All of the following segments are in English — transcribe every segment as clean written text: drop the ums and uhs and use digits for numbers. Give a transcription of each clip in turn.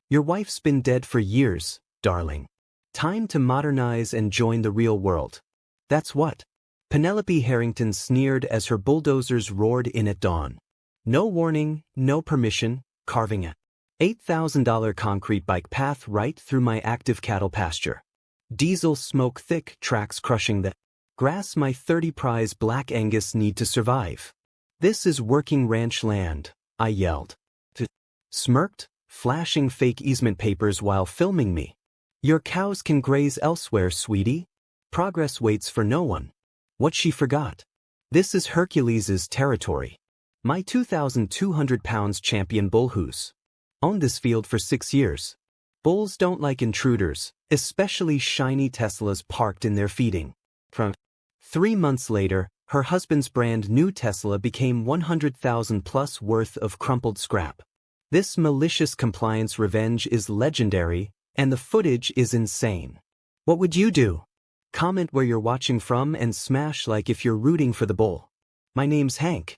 Your wife's been dead for years, darling. Time to modernize and join the real world. That's what. Penelope Harrington sneered as her bulldozers roared in at dawn. No warning, no permission, carving a $8,000 concrete bike path right through my active cattle pasture. Diesel smoke thick tracks crushing the grass my 30 prize black Angus need to survive. This is working ranch land, I yelled. Smirked, flashing fake easement papers while filming me. Your cows can graze elsewhere, sweetie. Progress waits for no one. What she forgot. This is Hercules's territory. My 2,200 pounds champion bullhoos. Owned this field for 6 years. Bulls don't like intruders, especially shiny Teslas parked in their feeding. 3 months later, her husband's brand new Tesla became $100,000 plus worth of crumpled scrap. This malicious compliance revenge is legendary, and the footage is insane. What would you do? Comment where you're watching from and smash like if you're rooting for the bull. My name's Hank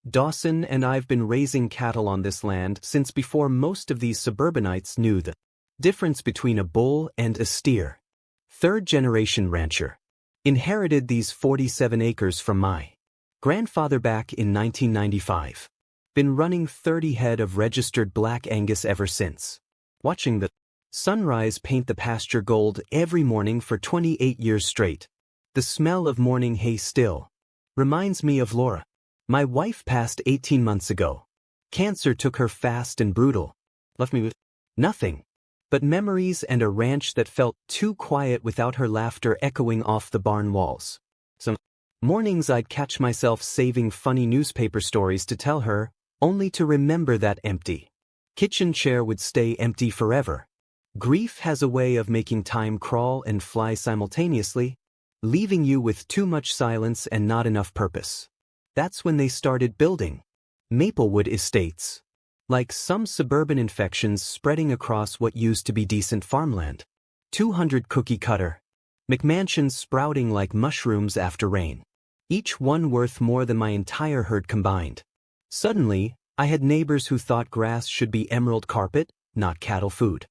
Dawson, and I've been raising cattle on this land since before most of these suburbanites knew the difference between a bull and a steer. Third-generation rancher. Inherited these 47 acres from my grandfather back in 1995. Been running 30 head of registered black Angus ever since. Watching the sunrise paint the pasture gold every morning for 28 years straight. The smell of morning hay still reminds me of Laura. My wife passed 18 months ago. Cancer took her fast and brutal. Left me with nothing but memories and a ranch that felt too quiet without her laughter echoing off the barn walls. Some mornings I'd catch myself saving funny newspaper stories to tell her, only to remember that empty kitchen chair would stay empty forever. Grief has a way of making time crawl and fly simultaneously, leaving you with too much silence and not enough purpose. That's when they started building Maplewood Estates. Like some suburban infections spreading across what used to be decent farmland. 200 cookie cutter McMansions sprouting like mushrooms after rain. Each one worth more than my entire herd combined. Suddenly, I had neighbors who thought grass should be emerald carpet, not cattle food.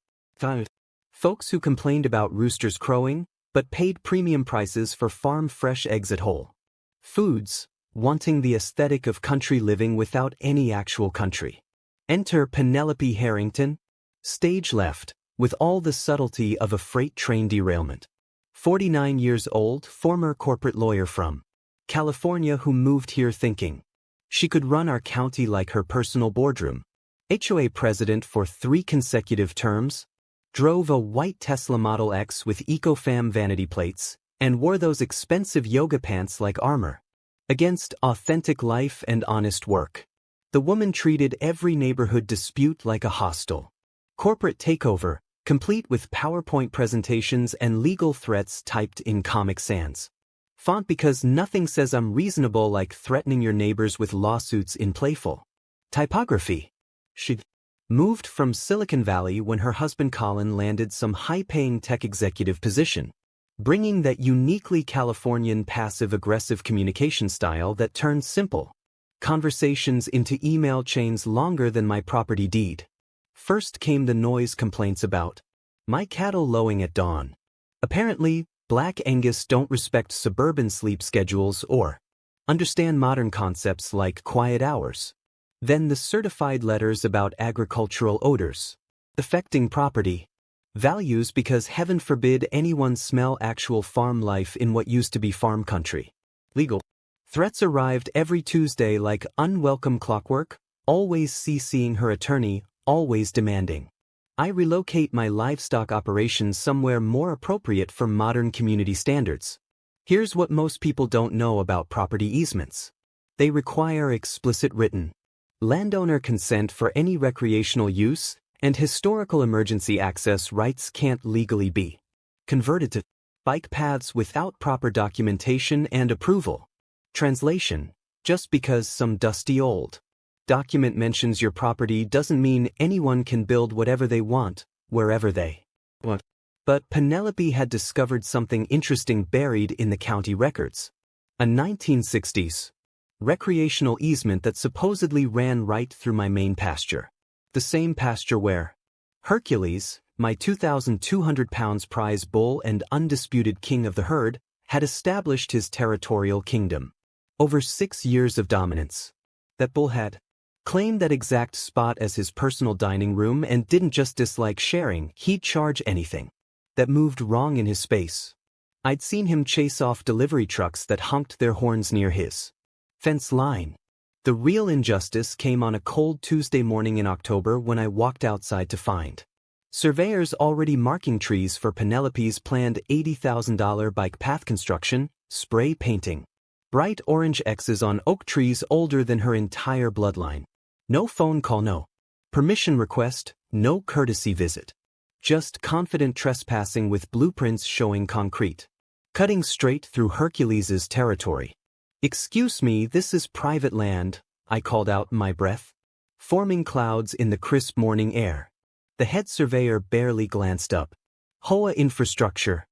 Folks who complained about roosters crowing, but paid premium prices for farm-fresh eggs at Whole Foods, wanting the aesthetic of country living without any actual country. Enter Penelope Harrington, stage left, with all the subtlety of a freight train derailment. 49 years old, former corporate lawyer from California who moved here thinking she could run our county like her personal boardroom. HOA president for 3 consecutive terms, drove a white Tesla Model X with EcoFam vanity plates, and wore those expensive yoga pants like armor. Against authentic life and honest work. The woman treated every neighborhood dispute like a hostile corporate takeover, complete with PowerPoint presentations and legal threats typed in Comic Sans font because nothing says I'm reasonable like threatening your neighbors with lawsuits in playful typography. She moved from Silicon Valley when her husband Colin landed some high-paying tech executive position, bringing that uniquely Californian passive-aggressive communication style that turns simple conversations into email chains longer than my property deed. First came the noise complaints about my cattle lowing at dawn. Apparently, black Angus don't respect suburban sleep schedules or understand modern concepts like quiet hours. Then the certified letters about agricultural odors affecting property values because heaven forbid anyone smell actual farm life in what used to be farm country. Legal threats arrived every Tuesday like unwelcome clockwork, always CCing her attorney, always demanding I relocate my livestock operations somewhere more appropriate for modern community standards. Here's what most people don't know about property easements. They require explicit written landowner consent for any recreational use, and historical emergency access rights can't legally be converted to bike paths without proper documentation and approval. Translation: just because some dusty old document mentions your property doesn't mean anyone can build whatever they want, wherever they want. But Penelope had discovered something interesting buried in the county records. A 1960s recreational easement that supposedly ran right through my main pasture. The same pasture where Hercules, my 2,200 pounds prize bull and undisputed king of the herd, had established his territorial kingdom. Over 6 years of dominance. That bull had claimed that exact spot as his personal dining room and didn't just dislike sharing, he'd charge anything that moved wrong in his space. I'd seen him chase off delivery trucks that honked their horns near his fence line. The real injustice came on a cold Tuesday morning in October when I walked outside to find surveyors already marking trees for Penelope's planned $80,000 bike path construction, spray painting. Bright orange X's on oak trees older than her entire bloodline. No phone call, no permission request, no courtesy visit. Just confident trespassing with blueprints showing concrete. Cutting straight through Hercules's territory. "Excuse me, this is private land," I called out in my breath, forming clouds in the crisp morning air. The head surveyor barely glanced up. "HOA infrastructure.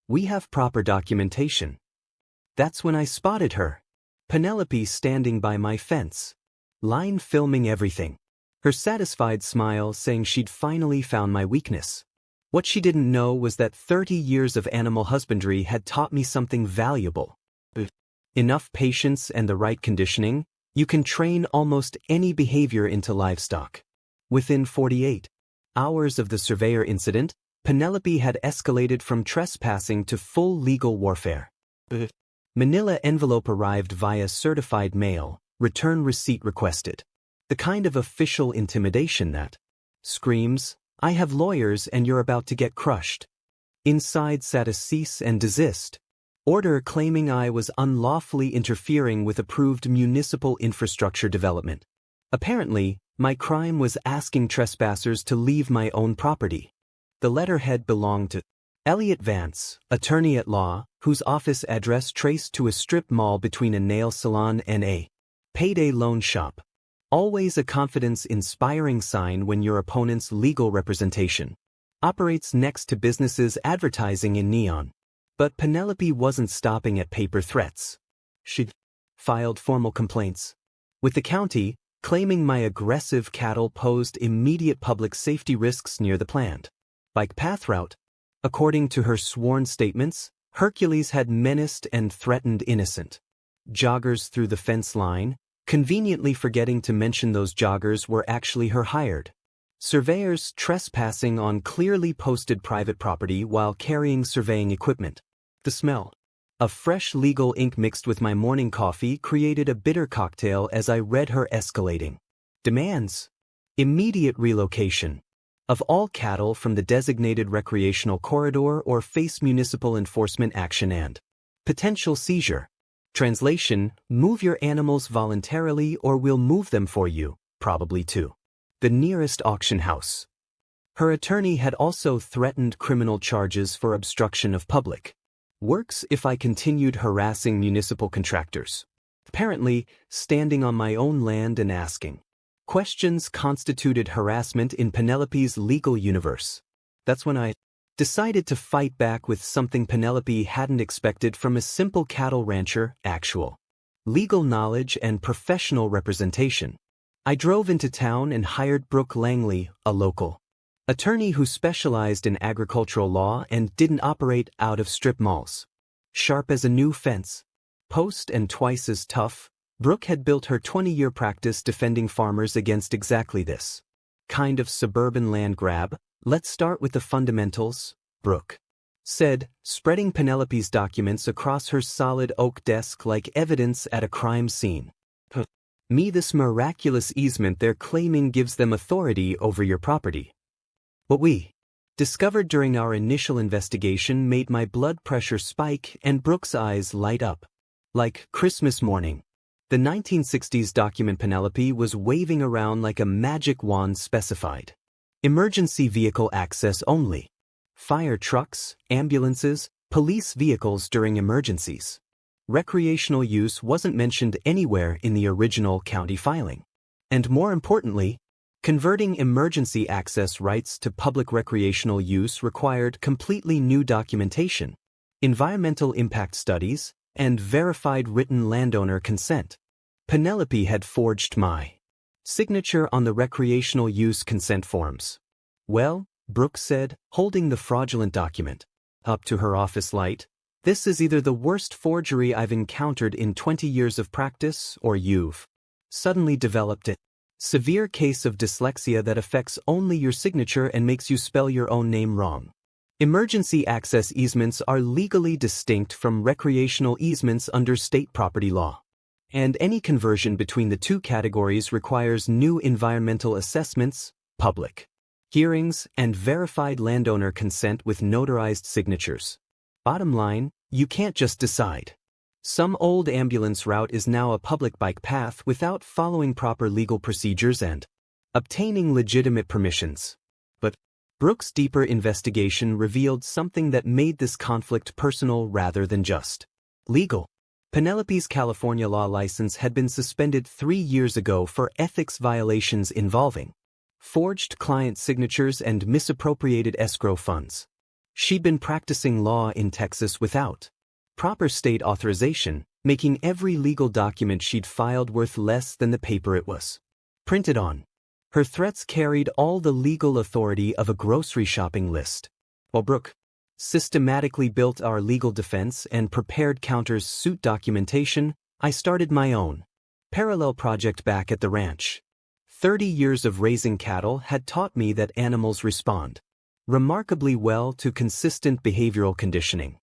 We have proper documentation." That's when I spotted her. Penelope standing by my fence line filming everything. Her satisfied smile saying she'd finally found my weakness. What she didn't know was that 30 years of animal husbandry had taught me something valuable. Enough patience and the right conditioning, you can train almost any behavior into livestock. Within 48 hours of the surveyor incident, Penelope had escalated from trespassing to full legal warfare. Manila envelope arrived via certified mail, return receipt requested. The kind of official intimidation that screams, "I have lawyers and you're about to get crushed." Inside sat a cease and desist order claiming I was unlawfully interfering with approved municipal infrastructure development. Apparently, my crime was asking trespassers to leave my own property. The letterhead belonged to Elliot Vance, attorney at law, whose office address traced to a strip mall between a nail salon and a payday loan shop. Always a confidence-inspiring sign when your opponent's legal representation operates next to businesses advertising in neon. But Penelope wasn't stopping at paper threats. She'd filed formal complaints with the county, claiming my aggressive cattle posed immediate public safety risks near the planned bike path route. According to her sworn statements, Hercules had menaced and threatened innocent joggers through the fence line, conveniently forgetting to mention those joggers were actually her hired surveyors trespassing on clearly posted private property while carrying surveying equipment. The smell of fresh legal ink mixed with my morning coffee created a bitter cocktail as I read her escalating demands. Immediate relocation of all cattle from the designated recreational corridor or face municipal enforcement action and potential seizure. Translation, move your animals voluntarily or we'll move them for you, probably to the nearest auction house. Her attorney had also threatened criminal charges for obstruction of public works if I continued harassing municipal contractors. Apparently, standing on my own land and asking questions constituted harassment in Penelope's legal universe. That's when I decided to fight back with something Penelope hadn't expected from a simple cattle rancher: actual legal knowledge and professional representation. I drove into town and hired Brooke Langley, a local attorney who specialized in agricultural law and didn't operate out of strip malls. Sharp as a new fence post and twice as tough, Brooke had built her 20-year practice defending farmers against exactly this kind of suburban land grab. "Let's start with the fundamentals," Brooke said, spreading Penelope's documents across her solid oak desk like evidence at a crime scene. This miraculous easement they're claiming gives them authority over your property. What we discovered during our initial investigation made my blood pressure spike and Brooke's eyes light up. Like Christmas morning. The 1960s document Penelope was waving around like a magic wand specified emergency vehicle access only. Fire trucks, ambulances, police vehicles during emergencies. Recreational use wasn't mentioned anywhere in the original county filing. And more importantly, converting emergency access rights to public recreational use required completely new documentation, environmental impact studies, and verified written landowner consent. Penelope had forged my signature on the recreational use consent forms. Well, Brooke said, holding the fraudulent document up to her office light, this is either the worst forgery I've encountered in 20 years of practice, or you've suddenly developed a severe case of dyslexia that affects only your signature and makes you spell your own name wrong. Emergency access easements are legally distinct from recreational easements under state property law, and any conversion between the two categories requires new environmental assessments, public hearings, and verified landowner consent with notarized signatures. Bottom line, you can't just decide. Some old ambulance route is now a public bike path without following proper legal procedures and obtaining legitimate permissions. But Brooke's deeper investigation revealed something that made this conflict personal rather than just legal. Penelope's California law license had been suspended 3 years ago for ethics violations involving forged client signatures and misappropriated escrow funds. She'd been practicing law in Texas without proper state authorization, making every legal document she'd filed worth less than the paper it was printed on. Her threats carried all the legal authority of a grocery shopping list. While Brooke systematically built our legal defense and prepared counter's suit documentation, I started my own parallel project back at the ranch. 30 years of raising cattle had taught me that animals respond remarkably well to consistent behavioral conditioning.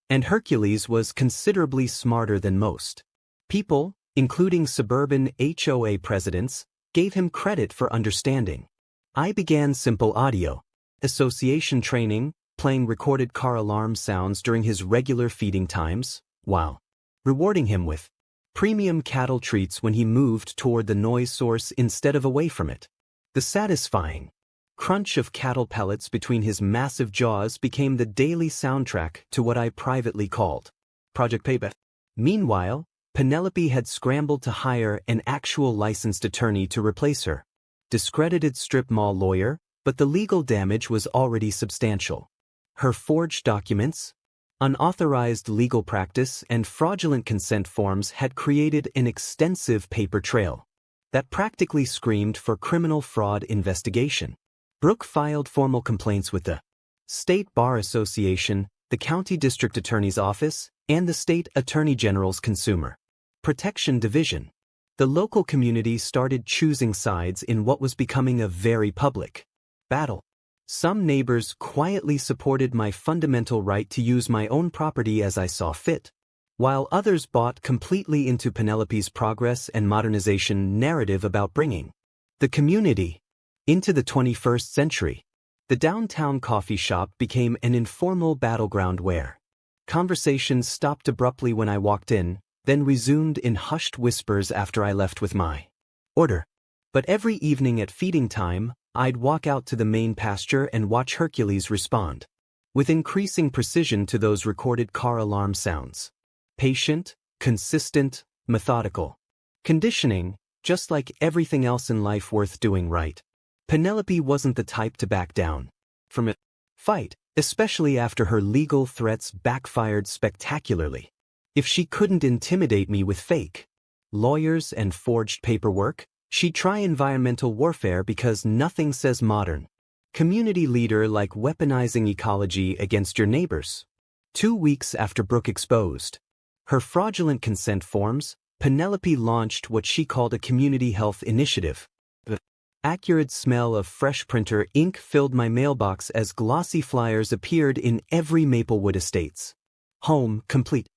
And Hercules was considerably smarter than most people, including suburban HOA presidents, gave him credit for understanding. I began simple audio association training, playing recorded car alarm sounds during his regular feeding times, while rewarding him with premium cattle treats when he moved toward the noise source instead of away from it. The satisfying crunch of cattle pellets between his massive jaws became the daily soundtrack to what I privately called Project Payback. Meanwhile, Penelope had scrambled to hire an actual licensed attorney to replace her discredited strip mall lawyer, but the legal damage was already substantial. Her forged documents, unauthorized legal practice, and fraudulent consent forms had created an extensive paper trail that practically screamed for criminal fraud investigation. Brooke filed formal complaints with the State Bar Association, the County District Attorney's Office, and the State Attorney General's Consumer Protection Division. The local community started choosing sides in what was becoming a very public battle. Some neighbors quietly supported my fundamental right to use my own property as I saw fit, while others bought completely into Penelope's progress and modernization narrative about bringing the community into the 21st century. The downtown coffee shop became an informal battleground where conversations stopped abruptly when I walked in, then resumed in hushed whispers after I left with my order. But every evening at feeding time, I'd walk out to the main pasture and watch Hercules respond with increasing precision to those recorded car alarm sounds. Patient, consistent, methodical. Conditioning, just like everything else in life worth doing right. Penelope wasn't the type to back down from a fight, especially after her legal threats backfired spectacularly. If she couldn't intimidate me with fake lawyers and forged paperwork, she'd try environmental warfare because nothing says modern community leader like weaponizing ecology against your neighbors. 2 weeks after Brooke exposed her fraudulent consent forms, Penelope launched what she called a community health initiative. The acrid smell of fresh printer ink filled my mailbox as glossy flyers appeared in every Maplewood Estates home, complete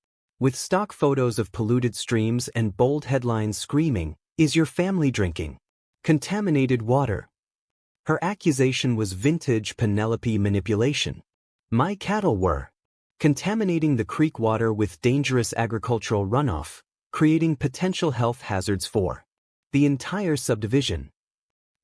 with stock photos of polluted streams and bold headlines screaming, "Is your family drinking contaminated water?" Her accusation was vintage Penelope manipulation. My cattle were contaminating the creek water with dangerous agricultural runoff, creating potential health hazards for the entire subdivision.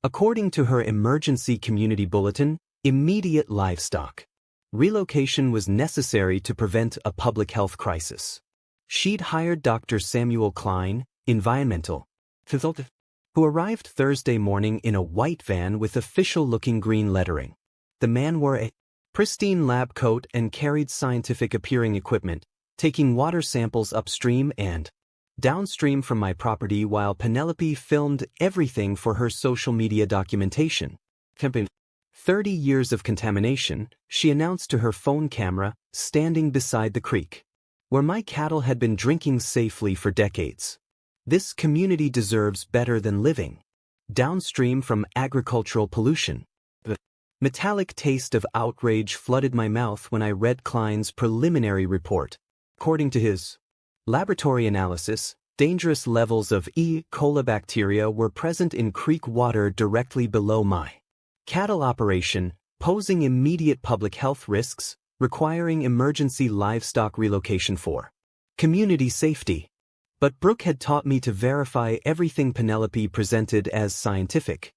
According to her emergency community bulletin, immediate livestock relocation was necessary to prevent a public health crisis. She'd hired Dr. Samuel Klein, environmental consultant, who arrived Thursday morning in a white van with official-looking green lettering. The man wore a pristine lab coat and carried scientific-appearing equipment, taking water samples upstream and downstream from my property while Penelope filmed everything for her social media documentation campaign. 30 years of contamination, she announced to her phone camera, standing beside the creek, where my cattle had been drinking safely for decades. This community deserves better than living downstream from agricultural pollution. The metallic taste of outrage flooded my mouth when I read Klein's preliminary report. According to his laboratory analysis, dangerous levels of E. coli bacteria were present in creek water directly below my cattle operation, posing immediate public health risks, requiring emergency livestock relocation for community safety. But Brooke had taught me to verify everything Penelope presented as scientific.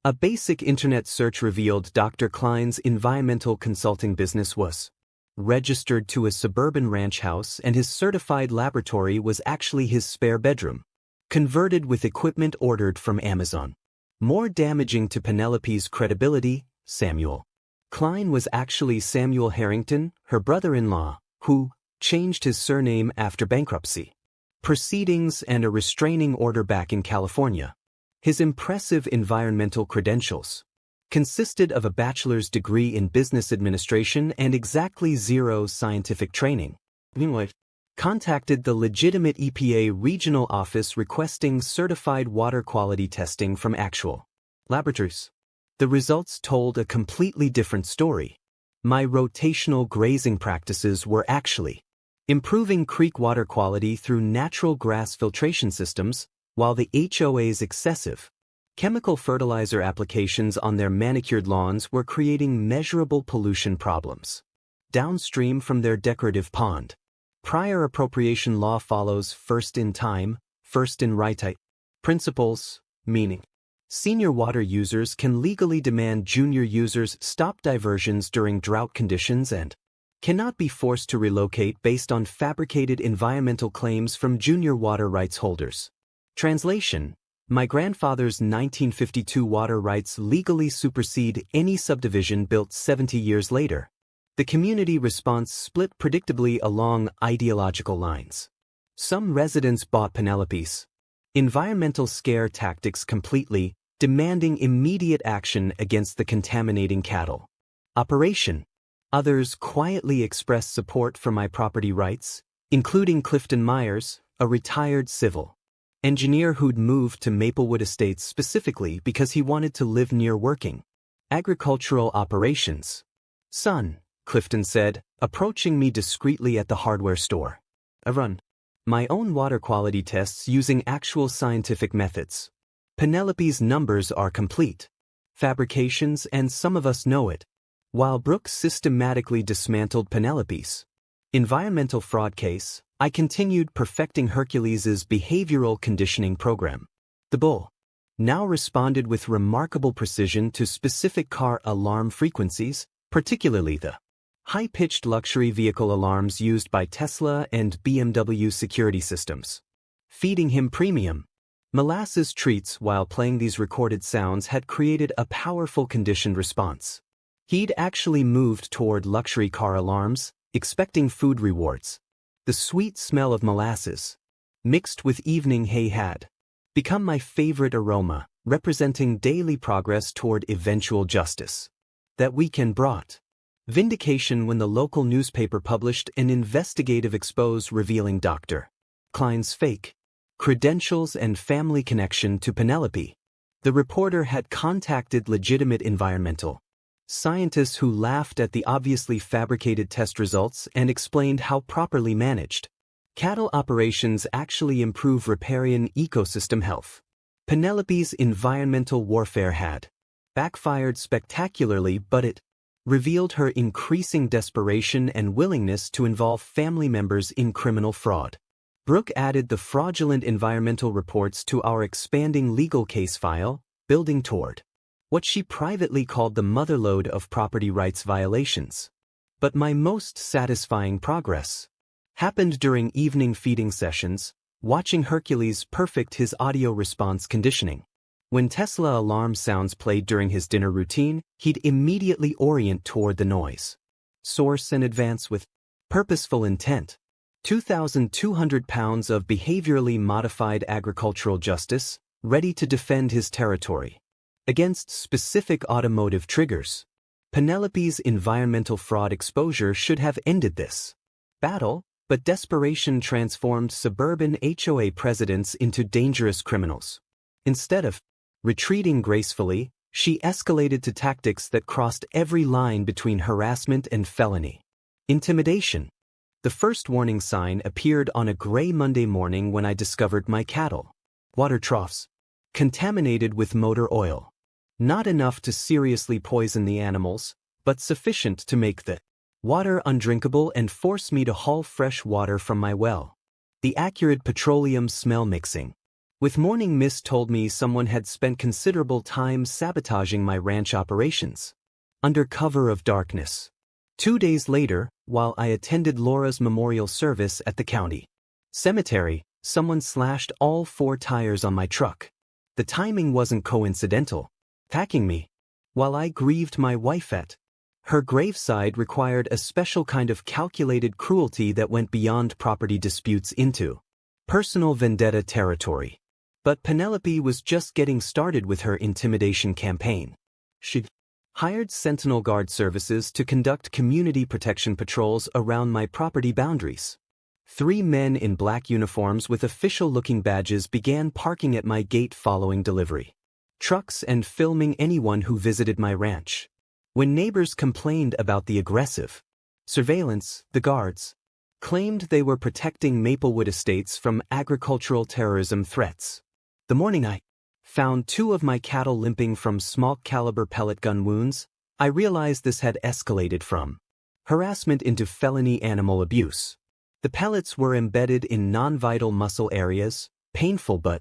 A basic internet search revealed Dr. Klein's environmental consulting business was registered to a suburban ranch house, and his certified laboratory was actually his spare bedroom, converted with equipment ordered from Amazon. More damaging to Penelope's credibility, Samuel Klein was actually Samuel Harrington, her brother-in-law, who changed his surname after bankruptcy proceedings and a restraining order back in California. His impressive environmental credentials consisted of a bachelor's degree in business administration and exactly zero scientific training. Meanwhile, contacted the legitimate EPA regional office requesting certified water quality testing from actual laboratories. The results told a completely different story. My rotational grazing practices were actually improving creek water quality through natural grass filtration systems, while the HOA's excessive chemical fertilizer applications on their manicured lawns were creating measurable pollution problems downstream from their decorative pond. Prior appropriation law follows first in time, first in right principles, meaning senior water users can legally demand junior users stop diversions during drought conditions and cannot be forced to relocate based on fabricated environmental claims from junior water rights holders. Translation: my grandfather's 1952 water rights legally supersede any subdivision built 70 years later. The community response split predictably along ideological lines. Some residents bought Penelope's environmental scare tactics completely, demanding immediate action against the contaminating cattle operation. Others quietly expressed support for my property rights, including Clifton Myers, a retired civil engineer who'd moved to Maplewood Estates specifically because he wanted to live near working agricultural operations. Son, Clifton said, approaching me discreetly at the hardware store. I run my own water quality tests using actual scientific methods. Penelope's numbers are complete fabrications, and some of us know it. While Brooke systematically dismantled Penelope's environmental fraud case, I continued perfecting Hercules's behavioral conditioning program. The bull now responded with remarkable precision to specific car alarm frequencies, particularly the high-pitched luxury vehicle alarms used by Tesla and BMW security systems. Feeding him premium molasses treats while playing these recorded sounds had created a powerful conditioned response. He'd actually moved toward luxury car alarms, expecting food rewards. The sweet smell of molasses, mixed with evening hay, had become my favorite aroma, representing daily progress toward eventual justice. That weekend brought vindication when the local newspaper published an investigative expose revealing Dr. Klein's fake credentials and family connection to Penelope. The reporter had contacted legitimate environmental scientists who laughed at the obviously fabricated test results and explained how properly managed cattle operations actually improve riparian ecosystem health. Penelope's environmental warfare had backfired spectacularly, but it revealed her increasing desperation and willingness to involve family members in criminal fraud. Brooke added the fraudulent environmental reports to our expanding legal case file, building toward what she privately called the motherlode of property rights violations. But my most satisfying progress happened during evening feeding sessions, watching Hercules perfect his audio response conditioning. When Tesla alarm sounds played during his dinner routine, he'd immediately orient toward the noise source and advance with purposeful intent. 2,200 pounds of behaviorally modified agricultural justice, ready to defend his territory. against specific automotive triggers. Penelope's environmental fraud exposure should have ended this battle, but desperation transformed suburban HOA presidents into dangerous criminals. Instead of retreating gracefully, she escalated to tactics that crossed every line between harassment and felony. Intimidation. The first warning sign appeared on a gray Monday morning when I discovered my cattle water troughs contaminated with motor oil. Not enough to seriously poison the animals, but sufficient to make the water undrinkable and force me to haul fresh water from my well. The acrid petroleum smell mixing with morning mist told me someone had spent considerable time sabotaging my ranch operations. Under cover of darkness. 2 days later, while I attended Laura's memorial service at the county cemetery, someone slashed all 4 tires on my truck. The timing wasn't coincidental. Attacking me while I grieved my wife at her graveside required a special kind of calculated cruelty that went beyond property disputes into personal vendetta territory. But Penelope was just getting started with her intimidation campaign. She hired Sentinel Guard services to conduct community protection patrols around my property boundaries. 3 men in black uniforms with official-looking badges began parking at my gate following delivery trucks and filming anyone who visited my ranch. When neighbors complained about the aggressive surveillance, the guards claimed they were protecting Maplewood estates from agricultural terrorism threats. The morning I found 2 of my cattle limping from small-caliber pellet gun wounds, I realized this had escalated from harassment into felony animal abuse. The pellets were embedded in non-vital muscle areas, painful but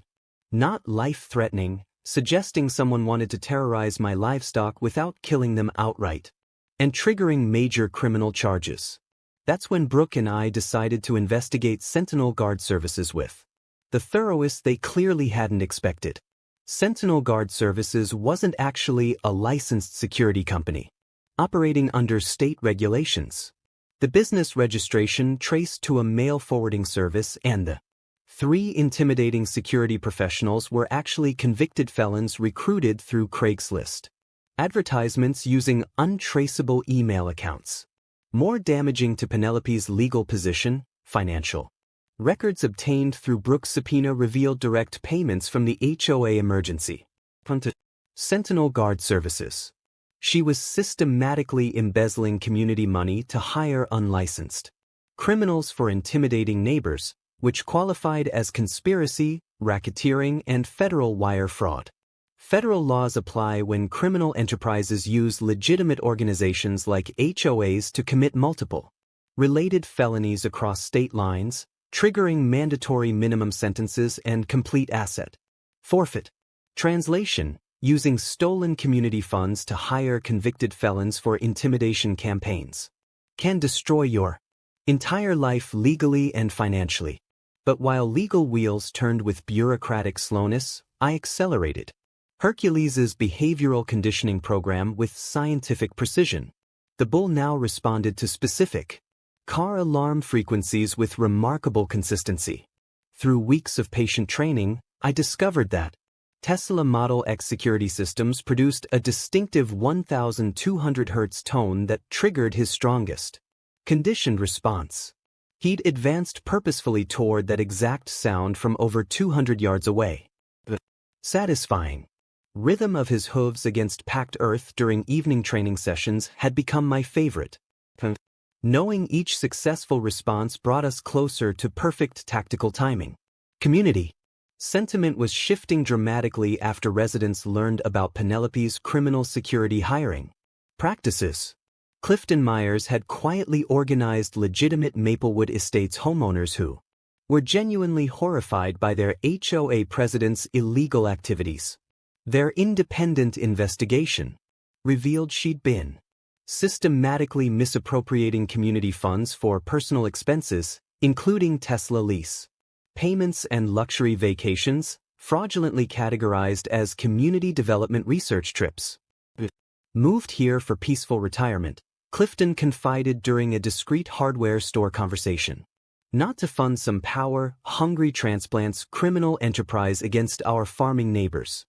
not life-threatening, suggesting someone wanted to terrorize my livestock without killing them outright, and triggering major criminal charges. That's when Brooke and I decided to investigate Sentinel Guard services with the thoroughness they clearly hadn't expected. Sentinel Guard Services wasn't actually a licensed security company, operating under state regulations. The business registration traced to a mail forwarding service, and the 3 intimidating security professionals were actually convicted felons recruited through Craigslist advertisements using untraceable email accounts. More damaging to Penelope's legal position, financial records obtained through Brooke's subpoena revealed direct payments from the HOA emergency fund to Sentinel Guard services. She was systematically embezzling community money to hire unlicensed criminals for intimidating neighbors, which qualified as conspiracy, racketeering, and federal wire fraud. Federal laws apply when criminal enterprises use legitimate organizations like HOAs to commit multiple related felonies across state lines, triggering mandatory minimum sentences and complete asset forfeit. Translation: using stolen community funds to hire convicted felons for intimidation campaigns can destroy your entire life legally and financially. But while legal wheels turned with bureaucratic slowness, I accelerated Hercules's behavioral conditioning program with scientific precision. The bull now responded to specific car alarm frequencies with remarkable consistency. Through weeks of patient training, I discovered that Tesla Model X security systems produced a distinctive 1200 Hz tone that triggered his strongest conditioned response. He'd advanced purposefully toward that exact sound from over 200 yards away. The satisfying rhythm of his hooves against packed earth during evening training sessions had become my favorite. Knowing each successful response brought us closer to perfect tactical timing. Community sentiment was shifting dramatically after residents learned about Penelope's criminal security hiring practices. Clifton Myers had quietly organized legitimate Maplewood Estates homeowners who were genuinely horrified by their HOA president's illegal activities. Their independent investigation revealed she'd been systematically misappropriating community funds for personal expenses, including Tesla lease payments and luxury vacations, fraudulently categorized as community development research trips. Moved here for peaceful retirement, Clifton confided during a discreet hardware store conversation. Not to fund some power-hungry transplants criminal enterprise against our farming neighbors.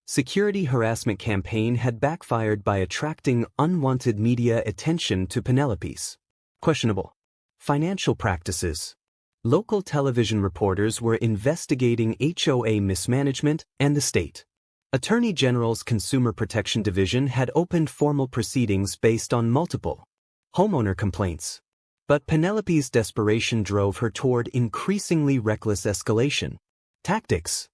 security harassment campaign had backfired by attracting unwanted media attention to Penelope's questionable financial practices. Local television reporters were investigating HOA mismanagement, and the state Attorney General's Consumer Protection Division had opened formal proceedings based on multiple homeowner complaints. But Penelope's desperation drove her toward increasingly reckless escalation tactics.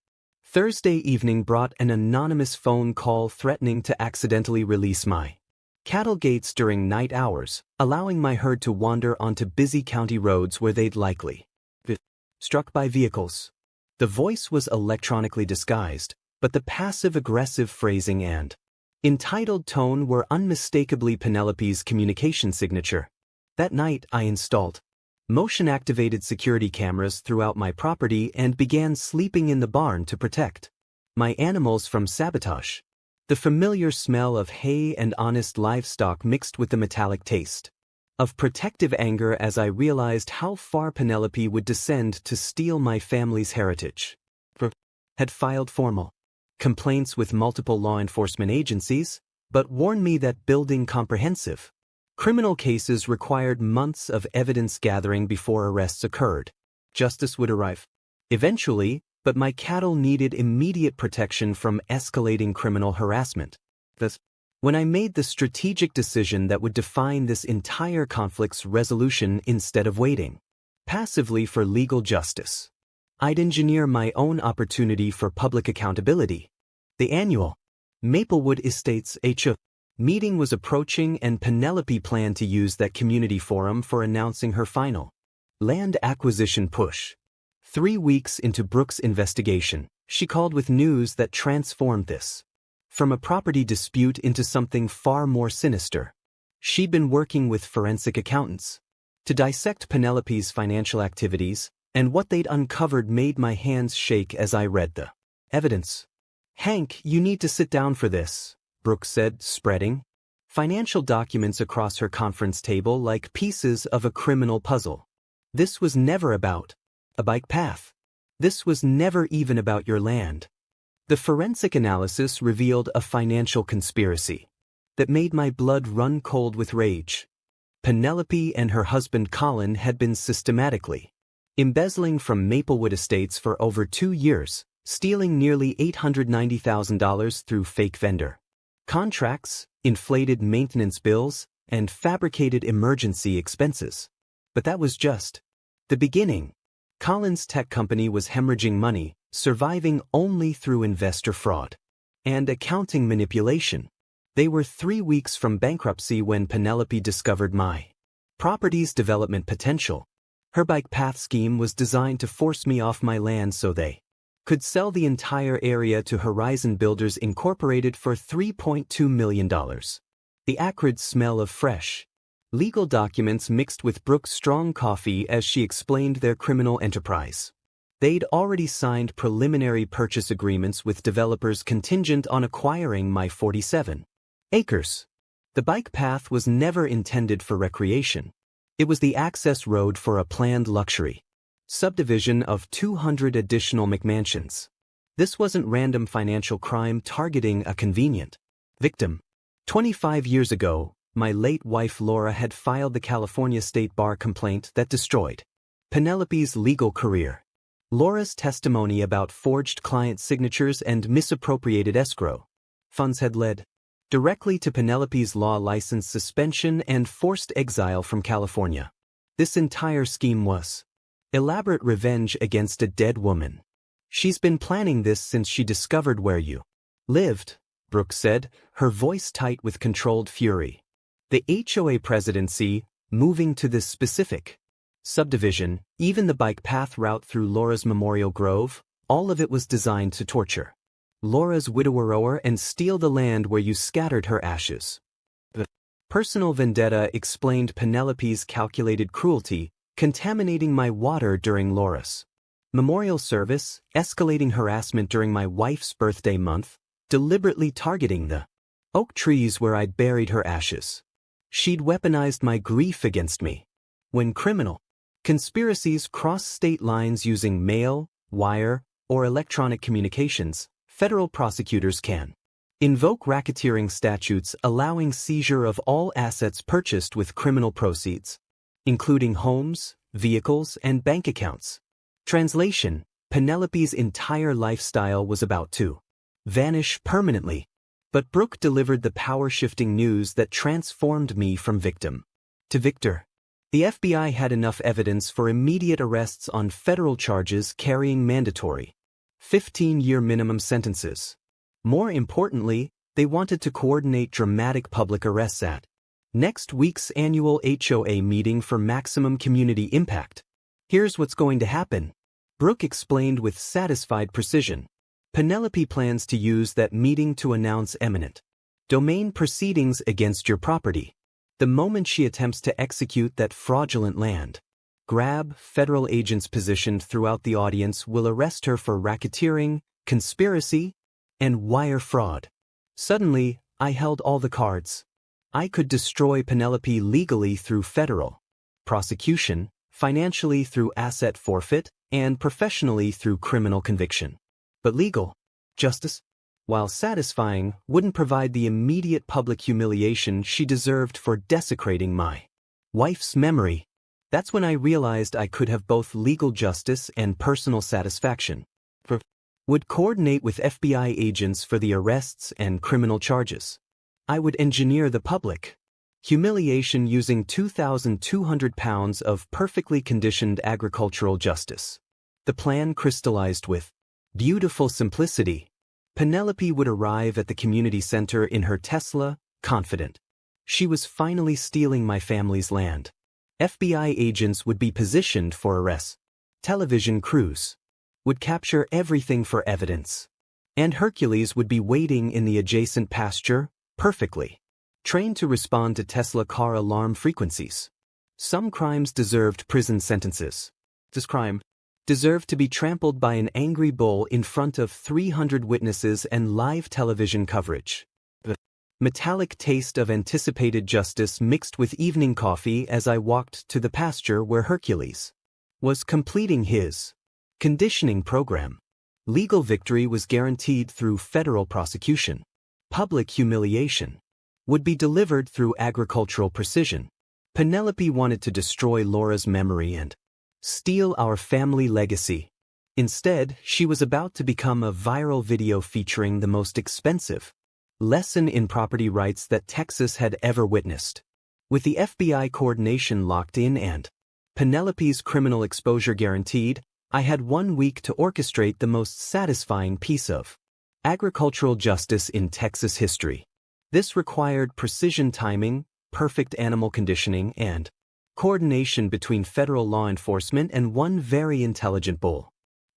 Thursday evening brought an anonymous phone call threatening to accidentally release my cattle gates during night hours, allowing my herd to wander onto busy county roads where they'd likely be struck by vehicles. The voice was electronically disguised, but the passive-aggressive phrasing and entitled tone were unmistakably Penelope's communication signature. That night, I installed motion-activated security cameras throughout my property and began sleeping in the barn to protect my animals from sabotage. The familiar smell of hay and honest livestock mixed with the metallic taste of protective anger as I realized how far Penelope would descend to steal my family's heritage. Had filed formal complaints with multiple law enforcement agencies, but warned me that building comprehensive criminal cases required months of evidence gathering before arrests occurred. Justice would arrive eventually, but my cattle needed immediate protection from escalating criminal harassment. Thus, when I made the strategic decision that would define this entire conflict's resolution instead of waiting passively for legal justice, I'd engineer my own opportunity for public accountability. The annual Maplewood Estates HOA meeting was approaching, and Penelope planned to use that community forum for announcing her final land acquisition push. 3 weeks into Brooke's investigation, she called with news that transformed this from a property dispute into something far more sinister. She'd been working with forensic accountants to dissect Penelope's financial activities, and what they'd uncovered made my hands shake as I read the evidence. "Hank, you need to sit down for this," Brooke said, spreading financial documents across her conference table like pieces of a criminal puzzle. "This was never about a bike path. This was never even about your land." The forensic analysis revealed a financial conspiracy that made my blood run cold with rage. Penelope and her husband Colin had been systematically embezzling from Maplewood Estates for over 2 years, stealing nearly $890,000 through fake vendor contracts, inflated maintenance bills, and fabricated emergency expenses. But that was just the beginning. Colin's tech company was hemorrhaging money, surviving only through investor fraud and accounting manipulation. They were 3 weeks from bankruptcy when Penelope discovered my property's development potential. Her bike path scheme was designed to force me off my land so they could sell the entire area to Horizon Builders Incorporated for $3.2 million. The acrid smell of fresh legal documents mixed with Brooke's strong coffee as she explained their criminal enterprise. They'd already signed preliminary purchase agreements with developers contingent on acquiring my 47 acres. The bike path was never intended for recreation. It was the access road for a planned luxury subdivision of 200 additional McMansions. This wasn't random financial crime targeting a convenient victim. 25 years ago, my late wife Laura had filed the California State Bar complaint that destroyed Penelope's legal career. Laura's testimony about forged client signatures and misappropriated escrow funds had led directly to Penelope's law license suspension and forced exile from California. This entire scheme was elaborate revenge against a dead woman. "She's been planning this since she discovered where you lived," Brooke said, her voice tight with controlled fury. "The HOA presidency, moving to this specific subdivision, even the bike path route through Laura's Memorial Grove, all of it was designed to torture Laura's widower and steal the land where you scattered her ashes." The personal vendetta explained Penelope's calculated cruelty, contaminating my water during Laura's memorial service, escalating harassment during my wife's birthday month, deliberately targeting the oak trees where I'd buried her ashes. She'd weaponized my grief against me. When criminal conspiracies cross state lines using mail, wire, or electronic communications, Federal prosecutors can invoke racketeering statutes allowing seizure of all assets purchased with criminal proceeds, including homes, vehicles, and bank accounts. Translation: Penelope's entire lifestyle was about to vanish permanently, but Brooke delivered the power-shifting news that transformed me from victim to victor. The FBI had enough evidence for immediate arrests on federal charges carrying mandatory 15-year minimum sentences. More importantly, they wanted to coordinate dramatic public arrests at next week's annual HOA meeting for maximum community impact. Here's what's going to happen, Brooke explained with satisfied precision. Penelope plans to use that meeting to announce eminent domain proceedings against your property. The moment she attempts to execute that fraudulent land grab, federal agents positioned throughout the audience will arrest her for racketeering, conspiracy, and wire fraud. Suddenly, I held all the cards. I could destroy Penelope legally through federal prosecution, financially through asset forfeit, and professionally through criminal conviction. But legal justice, while satisfying, wouldn't provide the immediate public humiliation she deserved for desecrating my wife's memory. That's when I realized I could have both legal justice and personal satisfaction. Would coordinate with FBI agents for the arrests and criminal charges. I would engineer the public humiliation using 2,200 pounds of perfectly conditioned agricultural justice. The plan crystallized with beautiful simplicity. Penelope would arrive at the community center in her Tesla, confident she was finally stealing my family's land. FBI agents would be positioned for arrests. Television crews would capture everything for evidence. And Hercules would be waiting in the adjacent pasture, perfectly trained to respond to Tesla car alarm frequencies. Some crimes deserved prison sentences. This crime deserved to be trampled by an angry bull in front of 300 witnesses and live television coverage. The metallic taste of anticipated justice mixed with evening coffee as I walked to the pasture where Hercules was completing his conditioning program. Legal victory was guaranteed through federal prosecution. Public humiliation would be delivered through agricultural precision. Penelope wanted to destroy Laura's memory and steal our family legacy. Instead, she was about to become a viral video featuring the most expensive lesson in property rights that Texas had ever witnessed. With the FBI coordination locked in and Penelope's criminal exposure guaranteed, I had 1 week to orchestrate the most satisfying piece of agricultural justice in Texas history. This required precision timing, perfect animal conditioning, and coordination between federal law enforcement and one very intelligent bull.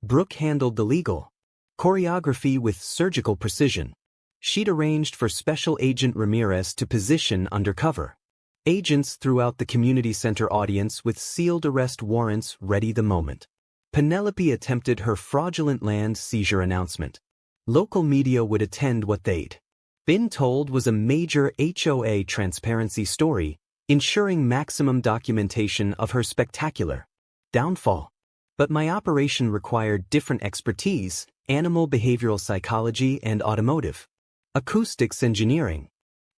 Brooke handled the legal choreography with surgical precision. She'd arranged for Special Agent Ramirez to position undercover agents throughout the community center audience with sealed arrest warrants ready the moment Penelope attempted her fraudulent land seizure announcement. Local media would attend what they'd been told was a major HOA transparency story, ensuring maximum documentation of her spectacular downfall. But my operation required different expertise: animal behavioral psychology and automotive acoustics engineering.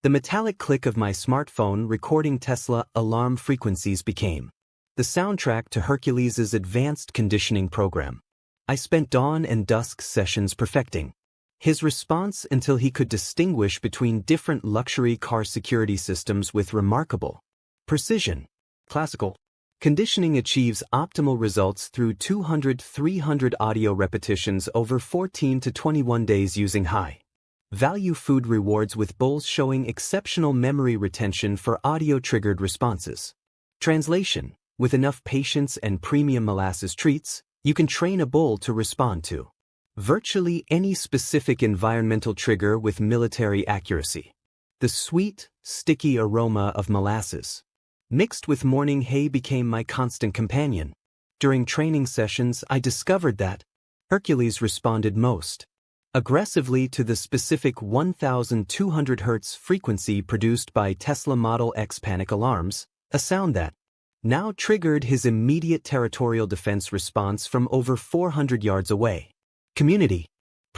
The metallic click of my smartphone recording Tesla alarm frequencies became the soundtrack to Hercules' advanced conditioning program. I spent dawn and dusk sessions perfecting his response until he could distinguish between different luxury car security systems with remarkable precision. Classical conditioning achieves optimal results through 200-300 audio repetitions over 14 to 21 days using high-value food rewards, with bulls showing exceptional memory retention for audio-triggered responses. Translation: with enough patience and premium molasses treats, you can train a bull to respond to virtually any specific environmental trigger with military accuracy. The sweet, sticky aroma of molasses mixed with morning hay became my constant companion. During training sessions, I discovered that Hercules responded most aggressively to the specific 1,200 Hz frequency produced by Tesla Model X panic alarms, a sound that now triggered his immediate territorial defense response from over 400 yards away. Community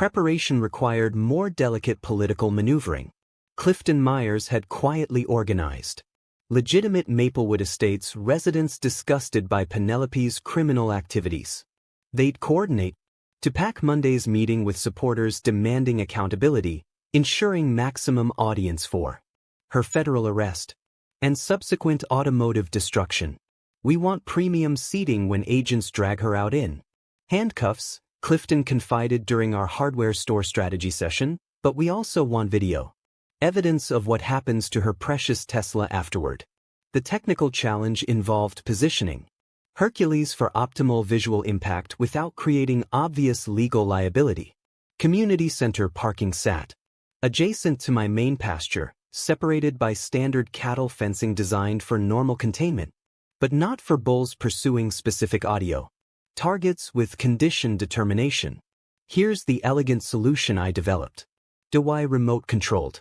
Preparation required more delicate political maneuvering. Clifton Myers had quietly organized. Legitimate Maplewood Estates residents disgusted by Penelope's criminal activities. They'd coordinate to pack Monday's meeting with supporters demanding accountability, ensuring maximum audience for her federal arrest and subsequent automotive destruction. We want premium seating when agents drag her out in handcuffs, Clifton confided during our hardware store strategy session, but we also want video evidence of what happens to her precious Tesla afterward. The technical challenge involved positioning Hercules for optimal visual impact without creating obvious legal liability. Community center parking sat adjacent to my main pasture, separated by standard cattle fencing designed for normal containment, but not for bulls pursuing specific audio targets with condition determination. Here's the elegant solution I developed. DIY remote-controlled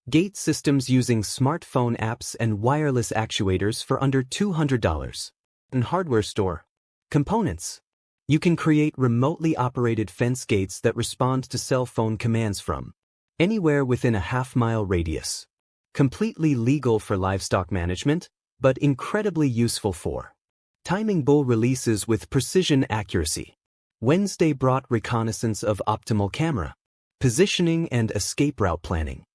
gate systems using smartphone apps and wireless actuators for under $200. And hardware store components. You can create remotely operated fence gates that respond to cell phone commands from anywhere within a half-mile radius. Completely legal for livestock management, but incredibly useful for timing bull releases with precision accuracy. Wednesday brought reconnaissance of optimal camera positioning and escape route planning.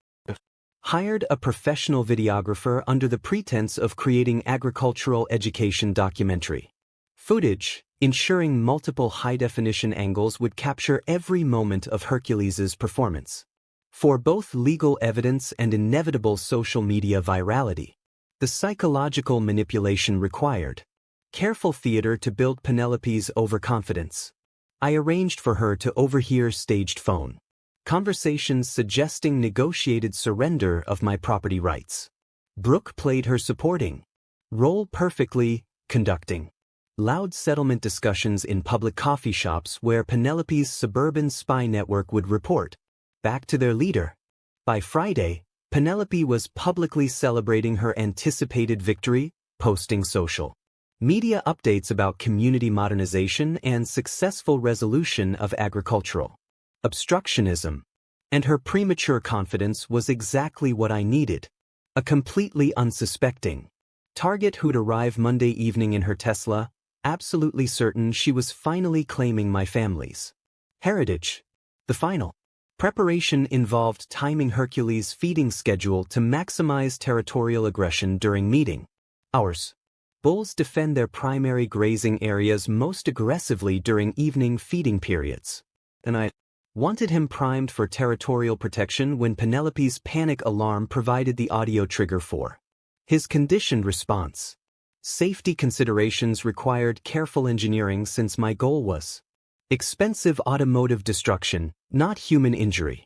Hired a professional videographer under the pretense of creating agricultural education documentary footage, ensuring multiple high-definition angles would capture every moment of Hercules's performance. For both legal evidence and inevitable social media virality, the psychological manipulation required careful theater to build Penelope's overconfidence. I arranged for her to overhear staged phone conversations suggesting negotiated surrender of my property rights. Brooke played her supporting role perfectly, conducting loud settlement discussions in public coffee shops where Penelope's suburban spy network would report back to their leader. By Friday, Penelope was publicly celebrating her anticipated victory, posting social media updates about community modernization and successful resolution of agricultural obstructionism. And her premature confidence was exactly what I needed. A completely unsuspecting target who'd arrive Monday evening in her Tesla, absolutely certain she was finally claiming my family's heritage. The final preparation involved timing Hercules' feeding schedule to maximize territorial aggression during meeting hours. Bulls defend their primary grazing areas most aggressively during evening feeding periods. And I wanted him primed for territorial protection when Penelope's panic alarm provided the audio trigger for his conditioned response. Safety considerations required careful engineering since my goal was expensive automotive destruction, not human injury.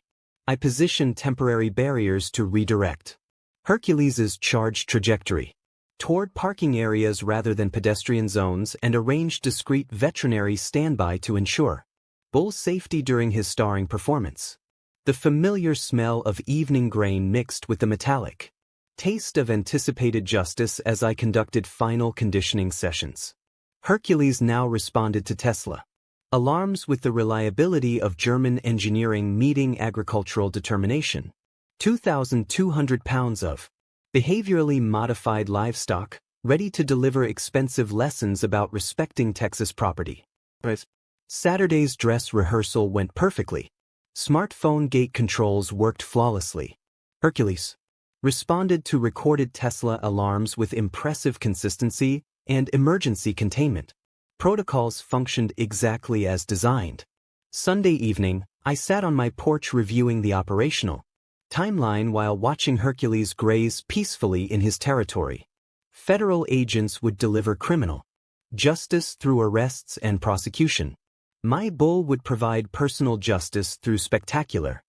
I positioned temporary barriers to redirect Hercules's charge trajectory toward parking areas rather than pedestrian zones and arranged discreet veterinary standby to ensure bull safety during his starring performance. The familiar smell of evening grain mixed with the metallic taste of anticipated justice as I conducted final conditioning sessions. Hercules now responded to Tesla alarms with the reliability of German engineering meeting agricultural determination. 2,200 pounds of behaviorally modified livestock, ready to deliver expensive lessons about respecting Texas property. Saturday's dress rehearsal went perfectly. Smartphone gate controls worked flawlessly. Hercules responded to recorded Tesla alarms with impressive consistency and emergency containment. Protocols functioned exactly as designed. Sunday evening, I sat on my porch reviewing the operational timeline while watching Hercules graze peacefully in his territory. Federal agents would deliver criminal justice through arrests and prosecution. My bull would provide personal justice through spectacular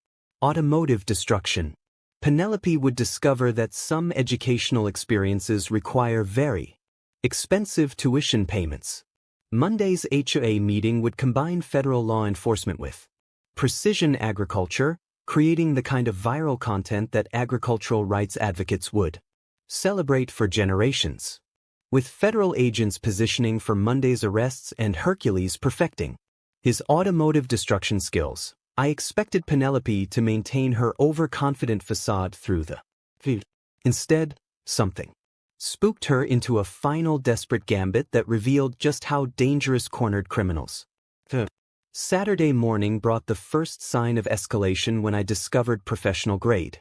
automotive destruction. Penelope would discover that some educational experiences require very expensive tuition payments. Monday's HOA meeting would combine federal law enforcement with precision agriculture, creating the kind of viral content that agricultural rights advocates would celebrate for generations. With federal agents positioning for Monday's arrests and Hercules perfecting his automotive destruction skills, I expected Penelope to maintain her overconfident facade through the feud. Instead, something spooked her into a final desperate gambit that revealed just how dangerous cornered criminals. The Saturday morning brought the first sign of escalation when I discovered professional-grade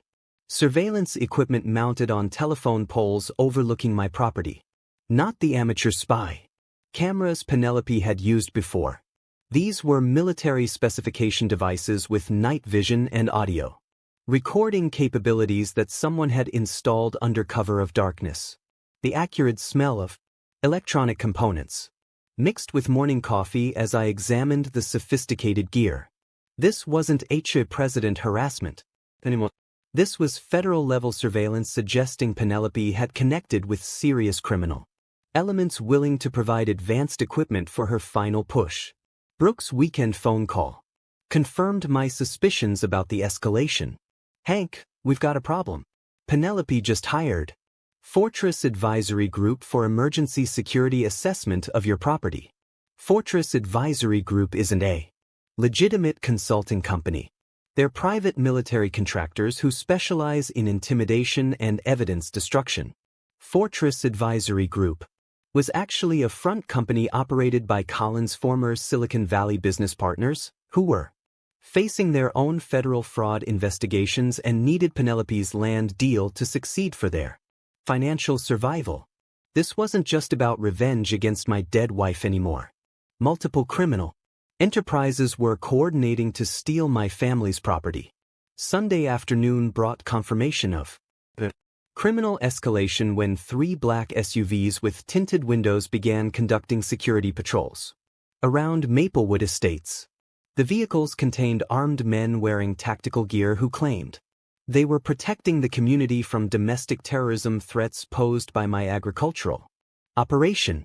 surveillance equipment mounted on telephone poles overlooking my property. Not the amateur spy cameras Penelope had used before. These were military specification devices with night vision and audio recording capabilities that someone had installed under cover of darkness. The acrid smell of electronic components mixed with morning coffee as I examined the sophisticated gear. This wasn't HOA president harassment anymore. This was federal-level surveillance suggesting Penelope had connected with serious criminal elements willing to provide advanced equipment for her final push. Brooke's weekend phone call confirmed my suspicions about the escalation. "Hank, we've got a problem. Penelope just hired Fortress Advisory Group for emergency security assessment of your property." Fortress Advisory Group isn't a legitimate consulting company. They're private military contractors who specialize in intimidation and evidence destruction. Fortress Advisory Group was actually a front company operated by Colin's former Silicon Valley business partners, who were facing their own federal fraud investigations and needed Penelope's land deal to succeed for their financial survival. This wasn't just about revenge against my dead wife anymore. Multiple criminal enterprises were coordinating to steal my family's property. Sunday afternoon brought confirmation of the criminal escalation when 3 black SUVs with tinted windows began conducting security patrols around Maplewood Estates. The vehicles contained armed men wearing tactical gear who claimed they were protecting the community from domestic terrorism threats posed by my agricultural operation.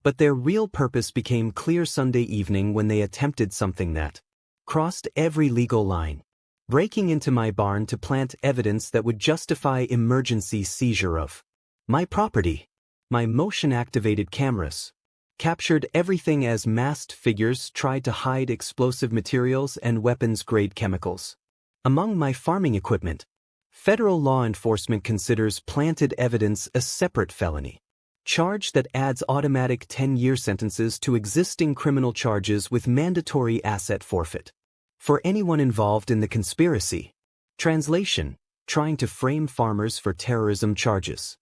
But their real purpose became clear Sunday evening when they attempted something that crossed every legal line, breaking into my barn to plant evidence that would justify emergency seizure of my property. My motion-activated cameras captured everything as masked figures tried to hide explosive materials and weapons-grade chemicals. Among my farming equipment, federal law enforcement considers planted evidence a separate felony charge that adds automatic 10-year sentences to existing criminal charges with mandatory asset forfeit for anyone involved in the conspiracy. Translation: trying to frame farmers for terrorism charges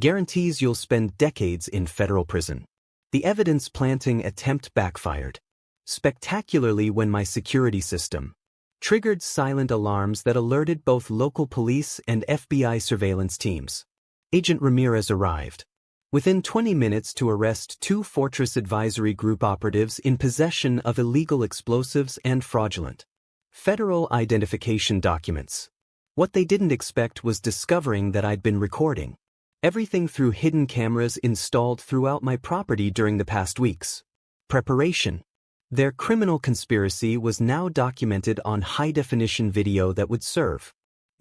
guarantees you'll spend decades in federal prison. The evidence planting attempt backfired spectacularly when my security system triggered silent alarms that alerted both local police and FBI surveillance teams. Agent Ramirez arrived within 20 minutes to arrest 2 Fortress Advisory Group operatives in possession of illegal explosives and fraudulent federal identification documents. What they didn't expect was discovering that I'd been recording everything through hidden cameras installed throughout my property during the past weeks. Preparation. Their criminal conspiracy was now documented on high-definition video that would serve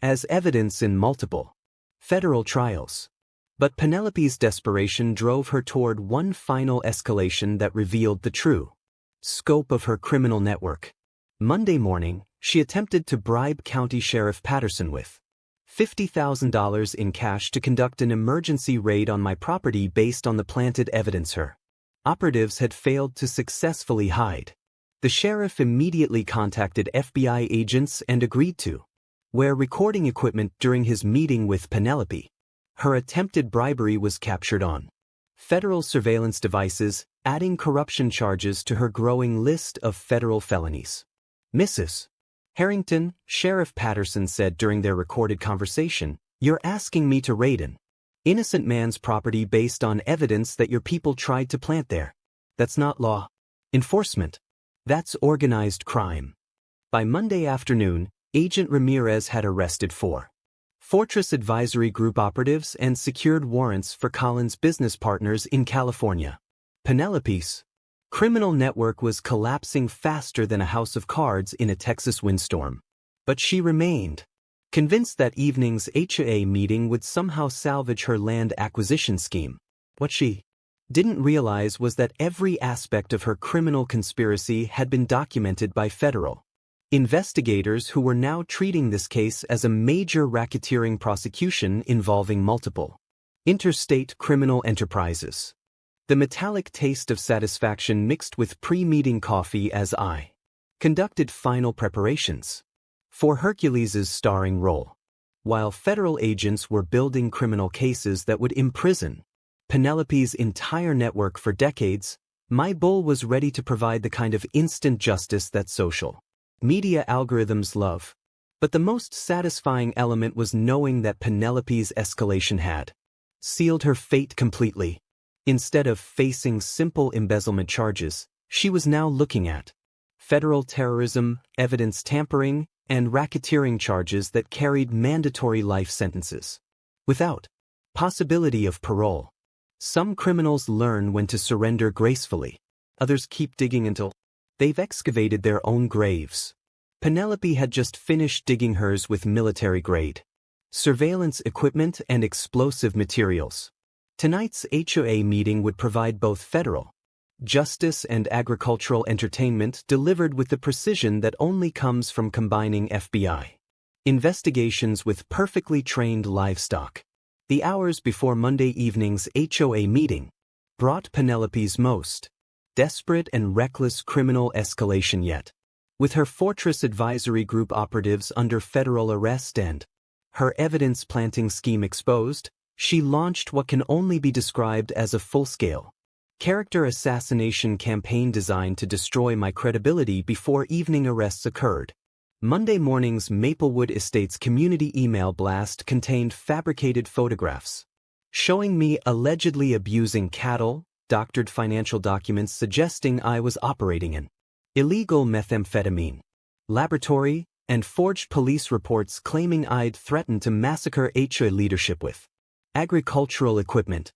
as evidence in multiple federal trials. But Penelope's desperation drove her toward one final escalation that revealed the true scope of her criminal network. Monday morning, she attempted to bribe County Sheriff Patterson with $50,000 in cash to conduct an emergency raid on my property based on the planted evidence her operatives had failed to successfully hide. The sheriff immediately contacted FBI agents and agreed to wear recording equipment during his meeting with Penelope. Her attempted bribery was captured on federal surveillance devices, adding corruption charges to her growing list of federal felonies. "Mrs. Harrington," Sheriff Patterson said during their recorded conversation, "you're asking me to raid an innocent man's property based on evidence that your people tried to plant there. That's not law enforcement. That's organized crime." By Monday afternoon, Agent Ramirez had arrested 4 Fortress Advisory Group operatives and secured warrants for Colin's business partners in California. Penelope's criminal network was collapsing faster than a house of cards in a Texas windstorm. But she remained convinced that evening's HOA meeting would somehow salvage her land acquisition scheme. What she didn't realize was that every aspect of her criminal conspiracy had been documented by federal Investigators who were now treating this case as a major racketeering prosecution involving multiple interstate criminal enterprises. The metallic taste of satisfaction mixed with pre-meeting coffee as I conducted final preparations for Hercules's starring role. While federal agents were building criminal cases that would imprison Penelope's entire network for decades, my bull was ready to provide the kind of instant justice that social media algorithms love. But the most satisfying element was knowing that Penelope's escalation had sealed her fate completely. Instead of facing simple embezzlement charges, she was now looking at federal terrorism, evidence tampering, and racketeering charges that carried mandatory life sentences without possibility of parole. Some criminals learn when to surrender gracefully. Others keep digging until they've excavated their own graves. Penelope had just finished digging hers with military-grade surveillance equipment and explosive materials. Tonight's HOA meeting would provide both federal justice and agricultural entertainment delivered with the precision that only comes from combining FBI investigations with perfectly trained livestock. The hours before Monday evening's HOA meeting brought Penelope's most desperate and reckless criminal escalation yet. With her Fortress Advisory Group operatives under federal arrest and her evidence-planting scheme exposed, she launched what can only be described as a full-scale character assassination campaign designed to destroy my credibility before evening arrests occurred. Monday morning's Maplewood Estates community email blast contained fabricated photographs showing me allegedly abusing cattle, doctored financial documents suggesting I was operating an illegal methamphetamine laboratory, and forged police reports claiming I'd threatened to massacre HOA leadership with agricultural equipment.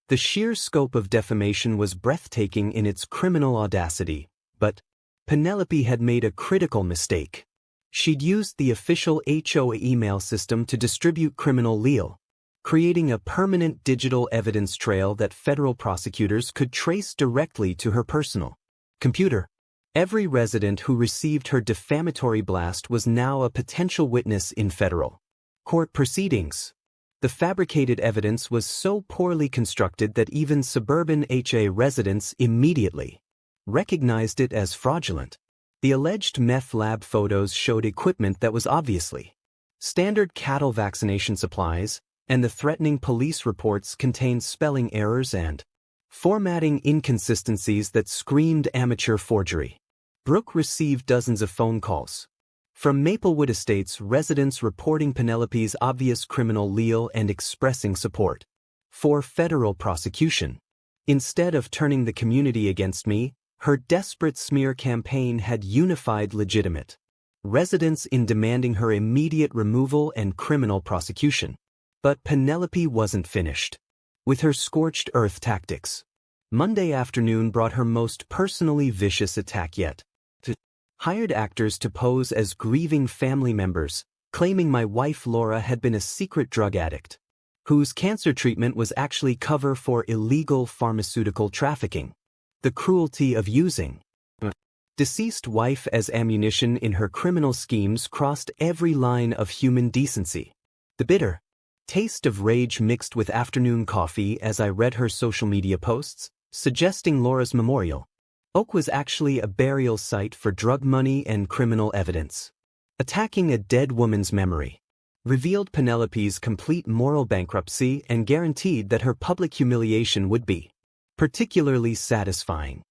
The sheer scope of defamation was breathtaking in its criminal audacity, but Penelope had made a critical mistake. She'd used the official HOA email system to distribute criminal leal, creating a permanent digital evidence trail that federal prosecutors could trace directly to her personal computer. Every resident who received her defamatory blast was now a potential witness in federal court proceedings. The fabricated evidence was so poorly constructed that even suburban HOA residents immediately recognized it as fraudulent. The alleged meth lab photos showed equipment that was obviously standard cattle vaccination supplies, and the threatening police reports contained spelling errors and formatting inconsistencies that screamed amateur forgery. Brooke received dozens of phone calls from Maplewood Estates residents reporting Penelope's obvious criminal leal and expressing support for federal prosecution. Instead of turning the community against me, her desperate smear campaign had unified legitimate residents in demanding her immediate removal and criminal prosecution. But Penelope wasn't finished with her scorched earth tactics. Monday afternoon brought her most personally vicious attack yet. Hired actors to pose as grieving family members, claiming my wife Laura had been a secret drug addict, whose cancer treatment was actually cover for illegal pharmaceutical trafficking. The cruelty of using deceased wife as ammunition in her criminal schemes crossed every line of human decency. The bitter taste of rage mixed with afternoon coffee as I read her social media posts, suggesting Laura's memorial oak was actually a burial site for drug money and criminal evidence. Attacking a dead woman's memory revealed Penelope's complete moral bankruptcy and guaranteed that her public humiliation would be particularly satisfying.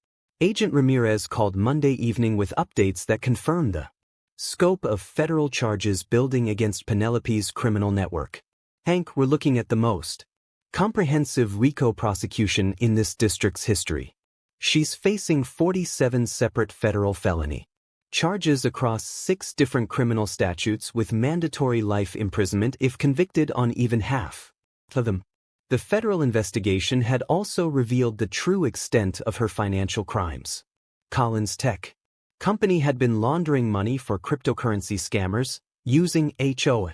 Agent Ramirez called Monday evening with updates that confirmed the scope of federal charges building against Penelope's criminal network. Hank, we're looking at the most comprehensive RICO prosecution in this district's history. She's facing 47 separate federal felony charges across 6 different criminal statutes with mandatory life imprisonment if convicted on even half of them. The federal investigation had also revealed the true extent of her financial crimes. Collins Tech Company had been laundering money for cryptocurrency scammers, using HOA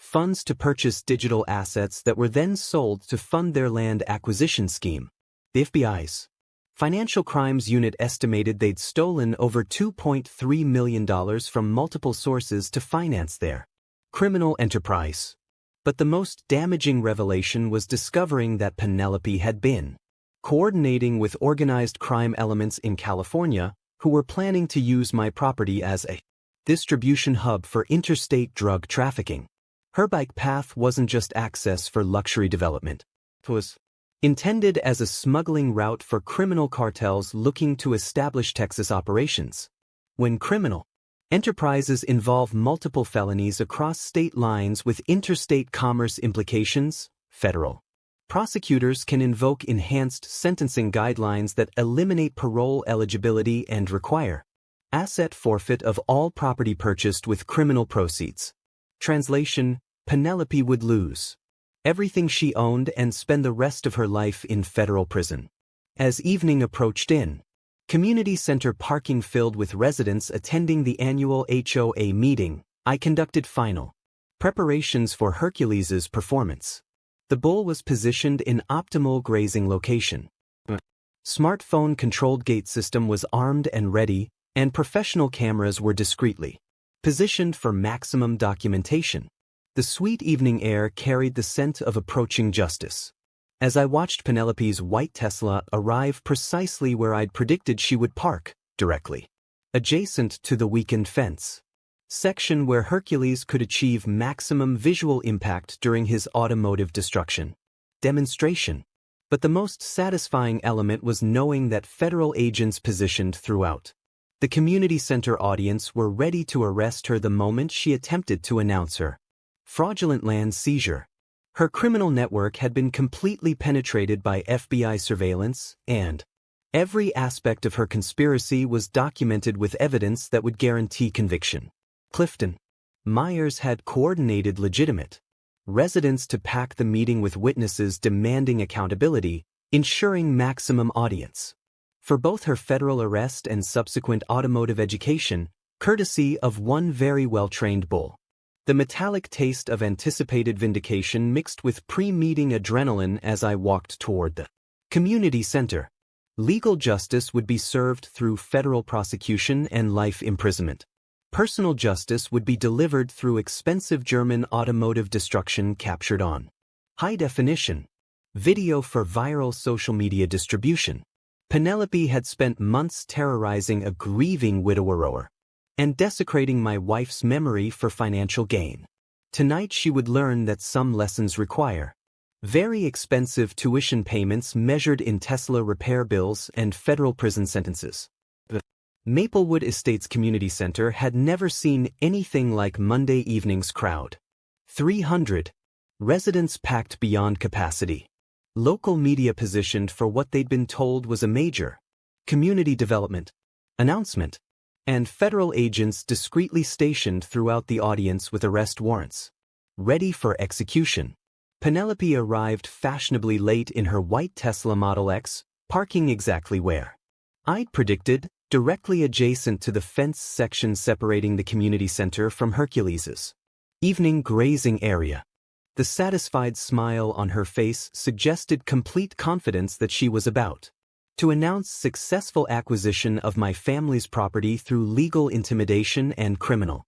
funds to purchase digital assets that were then sold to fund their land acquisition scheme. The FBI's Financial Crimes Unit estimated they'd stolen over $2.3 million from multiple sources to finance their criminal enterprise. But the most damaging revelation was discovering that Penelope had been coordinating with organized crime elements in California who were planning to use my property as a distribution hub for interstate drug trafficking. Her bike path wasn't just access for luxury development. It was intended as a smuggling route for criminal cartels looking to establish Texas operations. When criminal enterprises involve multiple felonies across state lines with interstate commerce implications, federal prosecutors can invoke enhanced sentencing guidelines that eliminate parole eligibility and require asset forfeit of all property purchased with criminal proceeds. Translation: Penelope would lose everything she owned and spend the rest of her life in federal prison. As evening approached community center parking filled with residents attending the annual HOA meeting, I conducted final preparations for Hercules' performance. The bull was positioned in optimal grazing location. A smartphone-controlled gate system was armed and ready, and professional cameras were discreetly positioned for maximum documentation. The sweet evening air carried the scent of approaching justice. As I watched Penelope's white Tesla arrive precisely where I'd predicted she would park, directly adjacent to the weakened fence section where Hercules could achieve maximum visual impact during his automotive destruction demonstration. But the most satisfying element was knowing that federal agents positioned throughout the community center audience were ready to arrest her the moment she attempted to announce her fraudulent land seizure. Her criminal network had been completely penetrated by FBI surveillance, and every aspect of her conspiracy was documented with evidence that would guarantee conviction. Clifton Myers had coordinated legitimate residents to pack the meeting with witnesses demanding accountability, ensuring maximum audience for both her federal arrest and subsequent automotive education, courtesy of one very well-trained bull. The metallic taste of anticipated vindication mixed with pre-meeting adrenaline as I walked toward the community center. Legal justice would be served through federal prosecution and life imprisonment. Personal justice would be delivered through expensive German automotive destruction captured on high-definition video for viral social media distribution. Penelope had spent months terrorizing a grieving widower and desecrating my wife's memory for financial gain. Tonight she would learn that some lessons require very expensive tuition payments measured in Tesla repair bills and federal prison sentences. The Maplewood Estates Community Center had never seen anything like Monday evening's crowd. 300 residents packed beyond capacity. Local media positioned for what they'd been told was a major community development announcement, and federal agents discreetly stationed throughout the audience with arrest warrants ready for execution. Penelope arrived fashionably late in her white Tesla Model X, parking exactly where I'd predicted, directly adjacent to the fence section separating the community center from Hercules' evening grazing area. The satisfied smile on her face suggested complete confidence that she was about to announce successful acquisition of my family's property through legal intimidation and criminal.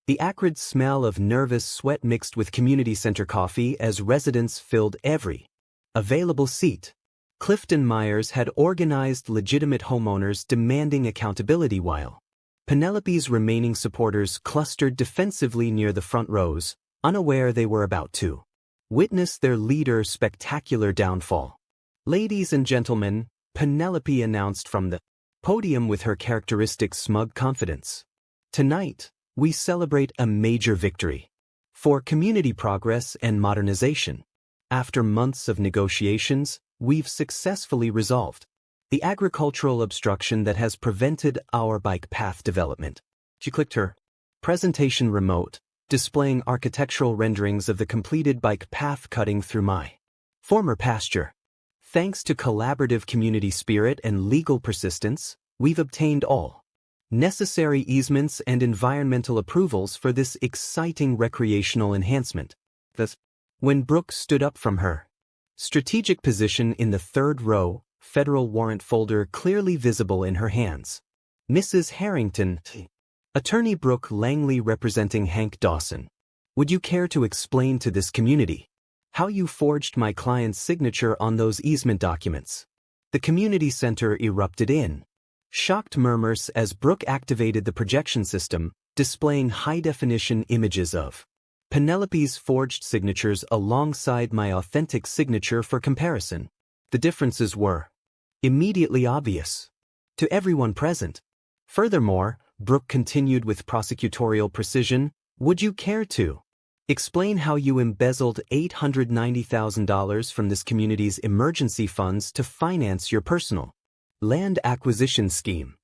The acrid smell of nervous sweat mixed with community center coffee as residents filled every available seat. Clifton Myers had organized legitimate homeowners demanding accountability while Penelope's remaining supporters clustered defensively near the front rows, unaware they were about to witness their leader's spectacular downfall. "Ladies and gentlemen," Penelope announced from the podium with her characteristic smug confidence. "Tonight, we celebrate a major victory for community progress and modernization. After months of negotiations, we've successfully resolved the agricultural obstruction that has prevented our bike path development." She clicked her presentation remote, displaying architectural renderings of the completed bike path cutting through my former pasture. "Thanks to collaborative community spirit and legal persistence, we've obtained all necessary easements and environmental approvals for this exciting recreational enhancement." Thus, when Brooke stood up from her strategic position in the third row, federal warrant folder clearly visible in her hands. Mrs. Harrington, Attorney Brooke Langley representing Hank Dawson. Would you care to explain to this community how you forged my client's signature on those easement documents? The community center erupted in shocked murmurs as Brooke activated the projection system, displaying high-definition images of Penelope's forged signatures alongside my authentic signature for comparison. The differences were immediately obvious to everyone present. Furthermore, Brooke continued with prosecutorial precision, would you care to explain how you embezzled $890,000 from this community's emergency funds to finance your personal land acquisition scheme?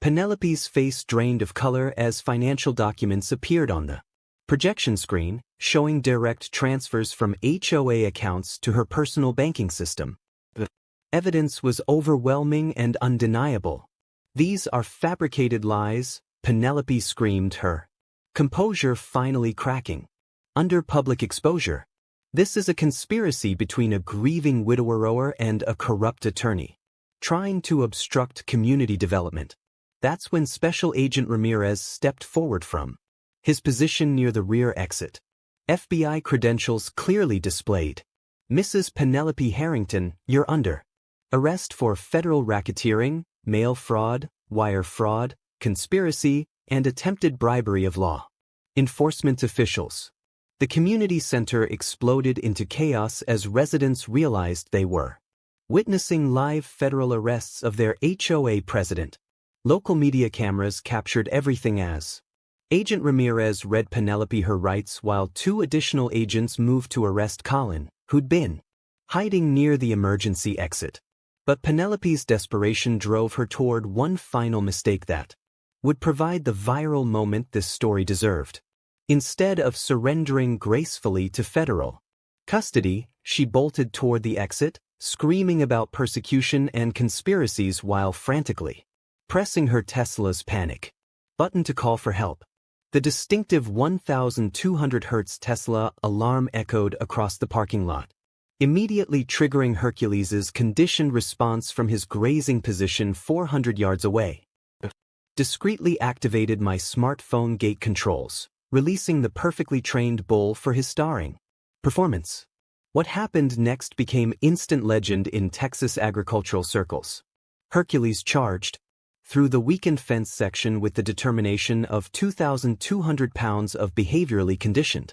Penelope's face drained of color as financial documents appeared on the projection screen, showing direct transfers from HOA accounts to her personal banking system. The evidence was overwhelming and undeniable. These are fabricated lies, Penelope screamed, her composure finally cracking under public exposure. This is a conspiracy between a grieving widower and a corrupt attorney trying to obstruct community development. That's when Special Agent Ramirez stepped forward from his position near the rear exit. FBI credentials clearly displayed. Mrs. Penelope Harrington, you're under arrest for federal racketeering, mail fraud, wire fraud, conspiracy, and attempted bribery of law enforcement officials. The community center exploded into chaos as residents realized they were witnessing live federal arrests of their HOA president. Local media cameras captured everything as Agent Ramirez read Penelope her rights while two additional agents moved to arrest Colin, who'd been hiding near the emergency exit. But Penelope's desperation drove her toward one final mistake that would provide the viral moment this story deserved. Instead of surrendering gracefully to federal custody, she bolted toward the exit, screaming about persecution and conspiracies while frantically pressing her Tesla's panic button to call for help. The distinctive 1,200 Hz Tesla alarm echoed across the parking lot, immediately triggering Hercules's conditioned response from his grazing position 400 yards away. Discreetly activated my smartphone gate controls, releasing the perfectly trained bull for his starring performance. What happened next became instant legend in Texas agricultural circles. Hercules charged through the weakened fence section with the determination of 2,200 pounds of behaviorally conditioned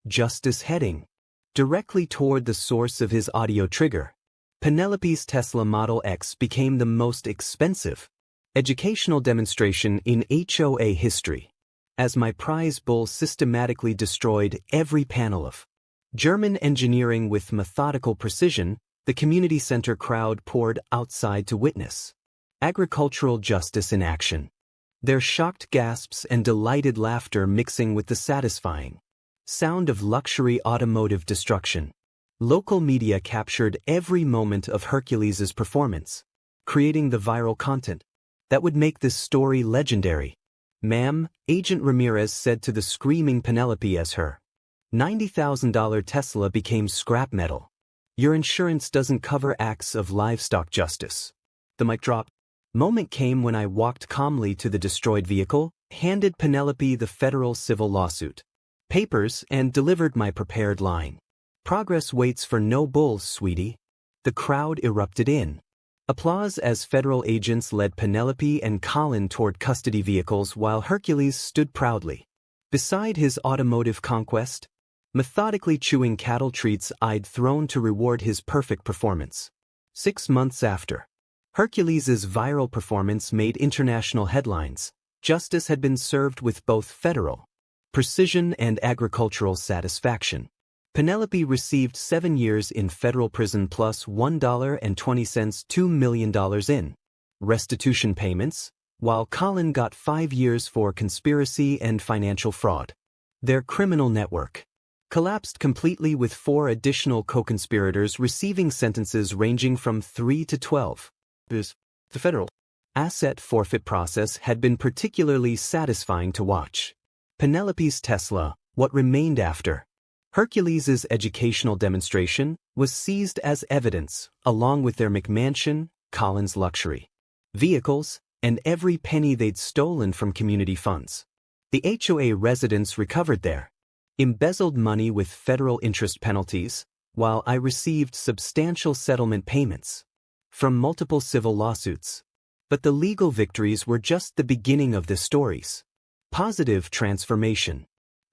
justice heading directly toward the source of his audio trigger. Penelope's Tesla Model X became the most expensive educational demonstration in HOA history, as my prize bull systematically destroyed every panel of German engineering with methodical precision. The community center crowd poured outside to witness agricultural justice in action, their shocked gasps and delighted laughter mixing with the satisfying sound of luxury automotive destruction. Local media captured every moment of Hercules's performance, creating the viral content that would make this story legendary. Ma'am, Agent Ramirez said to the screaming Penelope as her $90,000 Tesla became scrap metal. Your insurance doesn't cover acts of livestock justice. The mic drop moment came when I walked calmly to the destroyed vehicle, handed Penelope the federal civil lawsuit papers, and delivered my prepared line. Progress waits for no bulls, sweetie. The crowd erupted in applause as federal agents led Penelope and Colin toward custody vehicles while Hercules stood proudly beside his automotive conquest, methodically chewing cattle treats I'd thrown to reward his perfect performance. 6 months after Hercules's viral performance made international headlines, justice had been served with both federal precision and agricultural satisfaction. Penelope received 7 years in federal prison plus $1.20 $2 million in restitution payments, while Colin got 5 years for conspiracy and financial fraud. Their criminal network collapsed completely, with 4 additional co-conspirators receiving sentences ranging from 3 to 12. The federal asset forfeit process had been particularly satisfying to watch. Penelope's Tesla, what remained after Hercules's educational demonstration was seized as evidence, along with their McMansion, Collins luxury vehicles, and every penny they'd stolen from community funds. The HOA residents recovered their embezzled money with federal interest penalties, while I received substantial settlement payments from multiple civil lawsuits. But the legal victories were just the beginning of the story's positive transformation.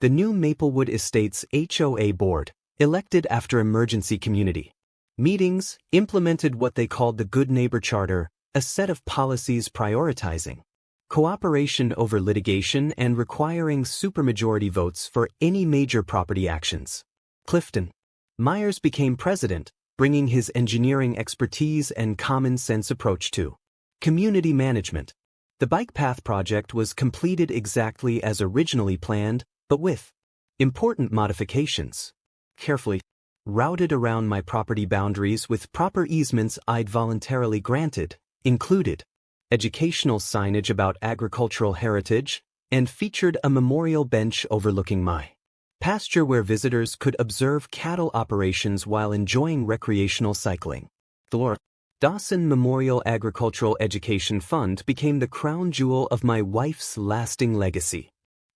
The new Maplewood Estates HOA board, elected after emergency community meetings, implemented what they called the Good Neighbor Charter, a set of policies prioritizing cooperation over litigation and requiring supermajority votes for any major property actions. Clifton Myers became president, bringing his engineering expertise and common-sense approach to community management. The bike path project was completed exactly as originally planned, but with important modifications. Carefully routed around my property boundaries with proper easements I'd voluntarily granted, included educational signage about agricultural heritage, and featured a memorial bench overlooking my pasture where visitors could observe cattle operations while enjoying recreational cycling. The Dawson Memorial Agricultural Education Fund became the crown jewel of my wife's lasting legacy.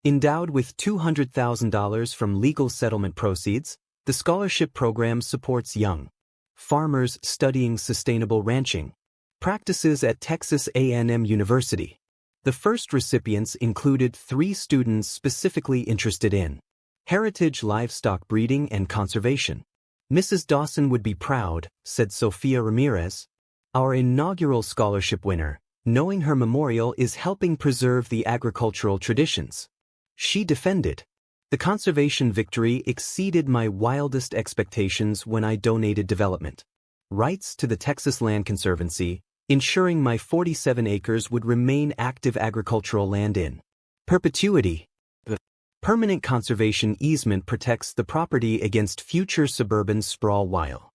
Endowed with $200,000 from legal settlement proceeds, the scholarship program supports young farmers studying sustainable ranching practices at Texas A&M University. The first recipients included 3 students specifically interested in heritage livestock breeding and conservation. Mrs. Dawson would be proud, said Sophia Ramirez, our inaugural scholarship winner, knowing her memorial is helping preserve the agricultural traditions she defended. The conservation victory exceeded my wildest expectations when I donated development rights to the Texas Land Conservancy, ensuring my 47 acres would remain active agricultural land in perpetuity. The permanent conservation easement protects the property against future suburban sprawl while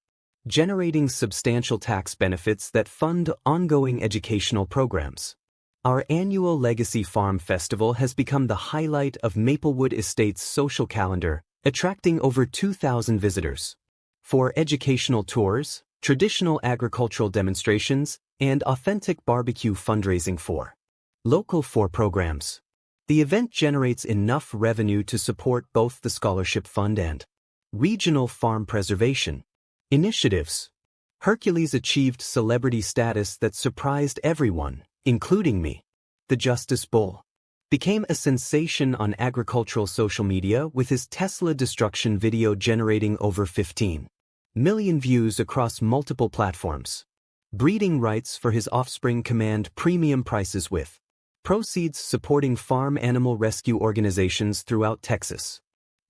generating substantial tax benefits that fund ongoing educational programs. Our annual Legacy Farm Festival has become the highlight of Maplewood Estates' social calendar, attracting over 2,000 visitors for educational tours, traditional agricultural demonstrations, and authentic barbecue fundraising for local programs. The event generates enough revenue to support both the scholarship fund and regional farm preservation initiatives. Hercules achieved celebrity status that surprised everyone, including me. The Justice Bull became a sensation on agricultural social media with his Tesla destruction video generating over 15 million views across multiple platforms. Breeding rights for his offspring command premium prices with proceeds supporting farm animal rescue organizations throughout Texas.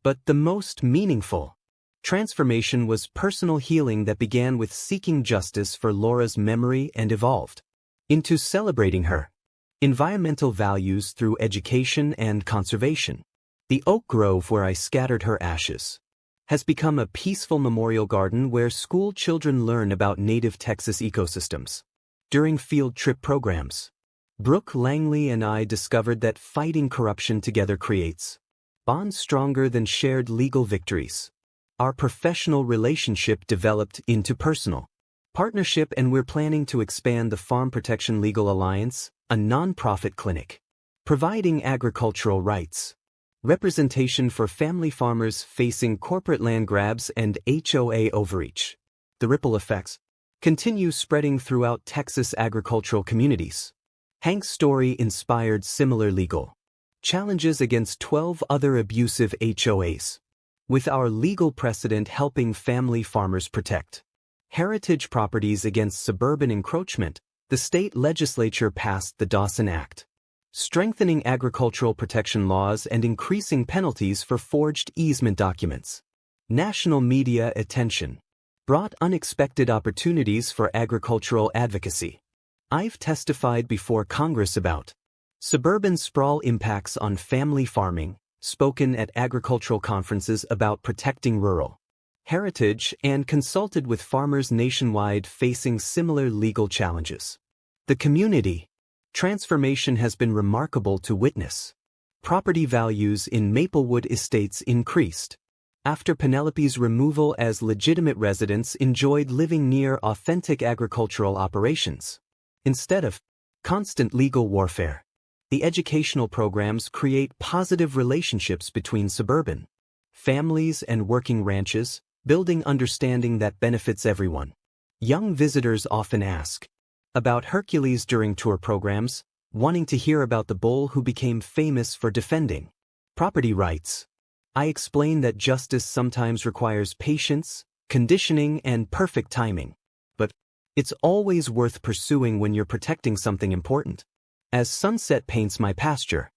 But the most meaningful transformation was personal healing that began with seeking justice for Laura's memory and evolved into celebrating her environmental values through education and conservation. The oak grove where I scattered her ashes has become a peaceful memorial garden where school children learn about native Texas ecosystems. During field trip programs, Brooke Langley and I discovered that fighting corruption together creates bonds stronger than shared legal victories. Our professional relationship developed into personal partnership, and we're planning to expand the Farm Protection Legal Alliance, a nonprofit clinic providing agricultural rights representation for family farmers facing corporate land grabs and HOA overreach. The ripple effects continue spreading throughout Texas agricultural communities. Hank's story inspired similar legal challenges against 12 other abusive HOAs, with our legal precedent helping family farmers protect heritage properties against suburban encroachment. The state legislature passed the Dawson Act, strengthening agricultural protection laws and increasing penalties for forged easement documents. National media attention brought unexpected opportunities for agricultural advocacy. I've testified before Congress about suburban sprawl impacts on family farming, spoken at agricultural conferences about protecting rural heritage, and consulted with farmers nationwide facing similar legal challenges. The community transformation has been remarkable to witness. Property values in Maplewood Estates increased. After Penelope's removal as legitimate residents enjoyed living near authentic agricultural operations. Instead of constant legal warfare, the educational programs create positive relationships between suburban families and working ranches, building understanding that benefits everyone. Young visitors often ask about Hercules during tour programs, wanting to hear about the bull who became famous for defending property rights. I explain that justice sometimes requires patience, conditioning, and perfect timing. But it's always worth pursuing when you're protecting something important. As sunset paints my pasture,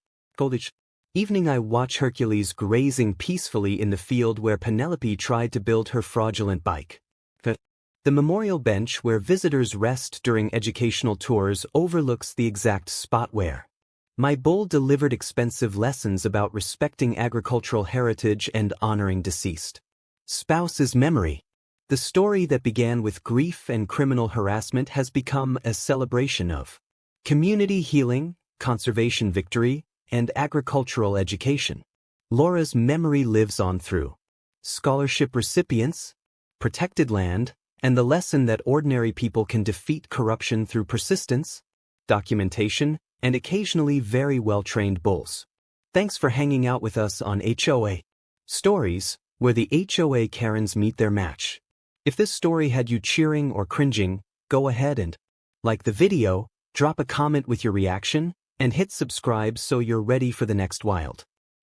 evening I watch Hercules grazing peacefully in the field where Penelope tried to build her fraudulent bike. The memorial bench where visitors rest during educational tours overlooks the exact spot where my bull delivered expensive lessons about respecting agricultural heritage and honoring deceased spouse's memory. The story that began with grief and criminal harassment has become a celebration of community healing, conservation victory, and agricultural education. Laura's memory lives on through scholarship recipients, protected land, and the lesson that ordinary people can defeat corruption through persistence, documentation, and occasionally very well-trained bulls. Thanks for hanging out with us on HOA Stories, where the HOA Karens meet their match. If this story had you cheering or cringing, go ahead and like the video, drop a comment with your reaction, and hit subscribe so you're ready for the next wild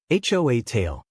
HOA tale.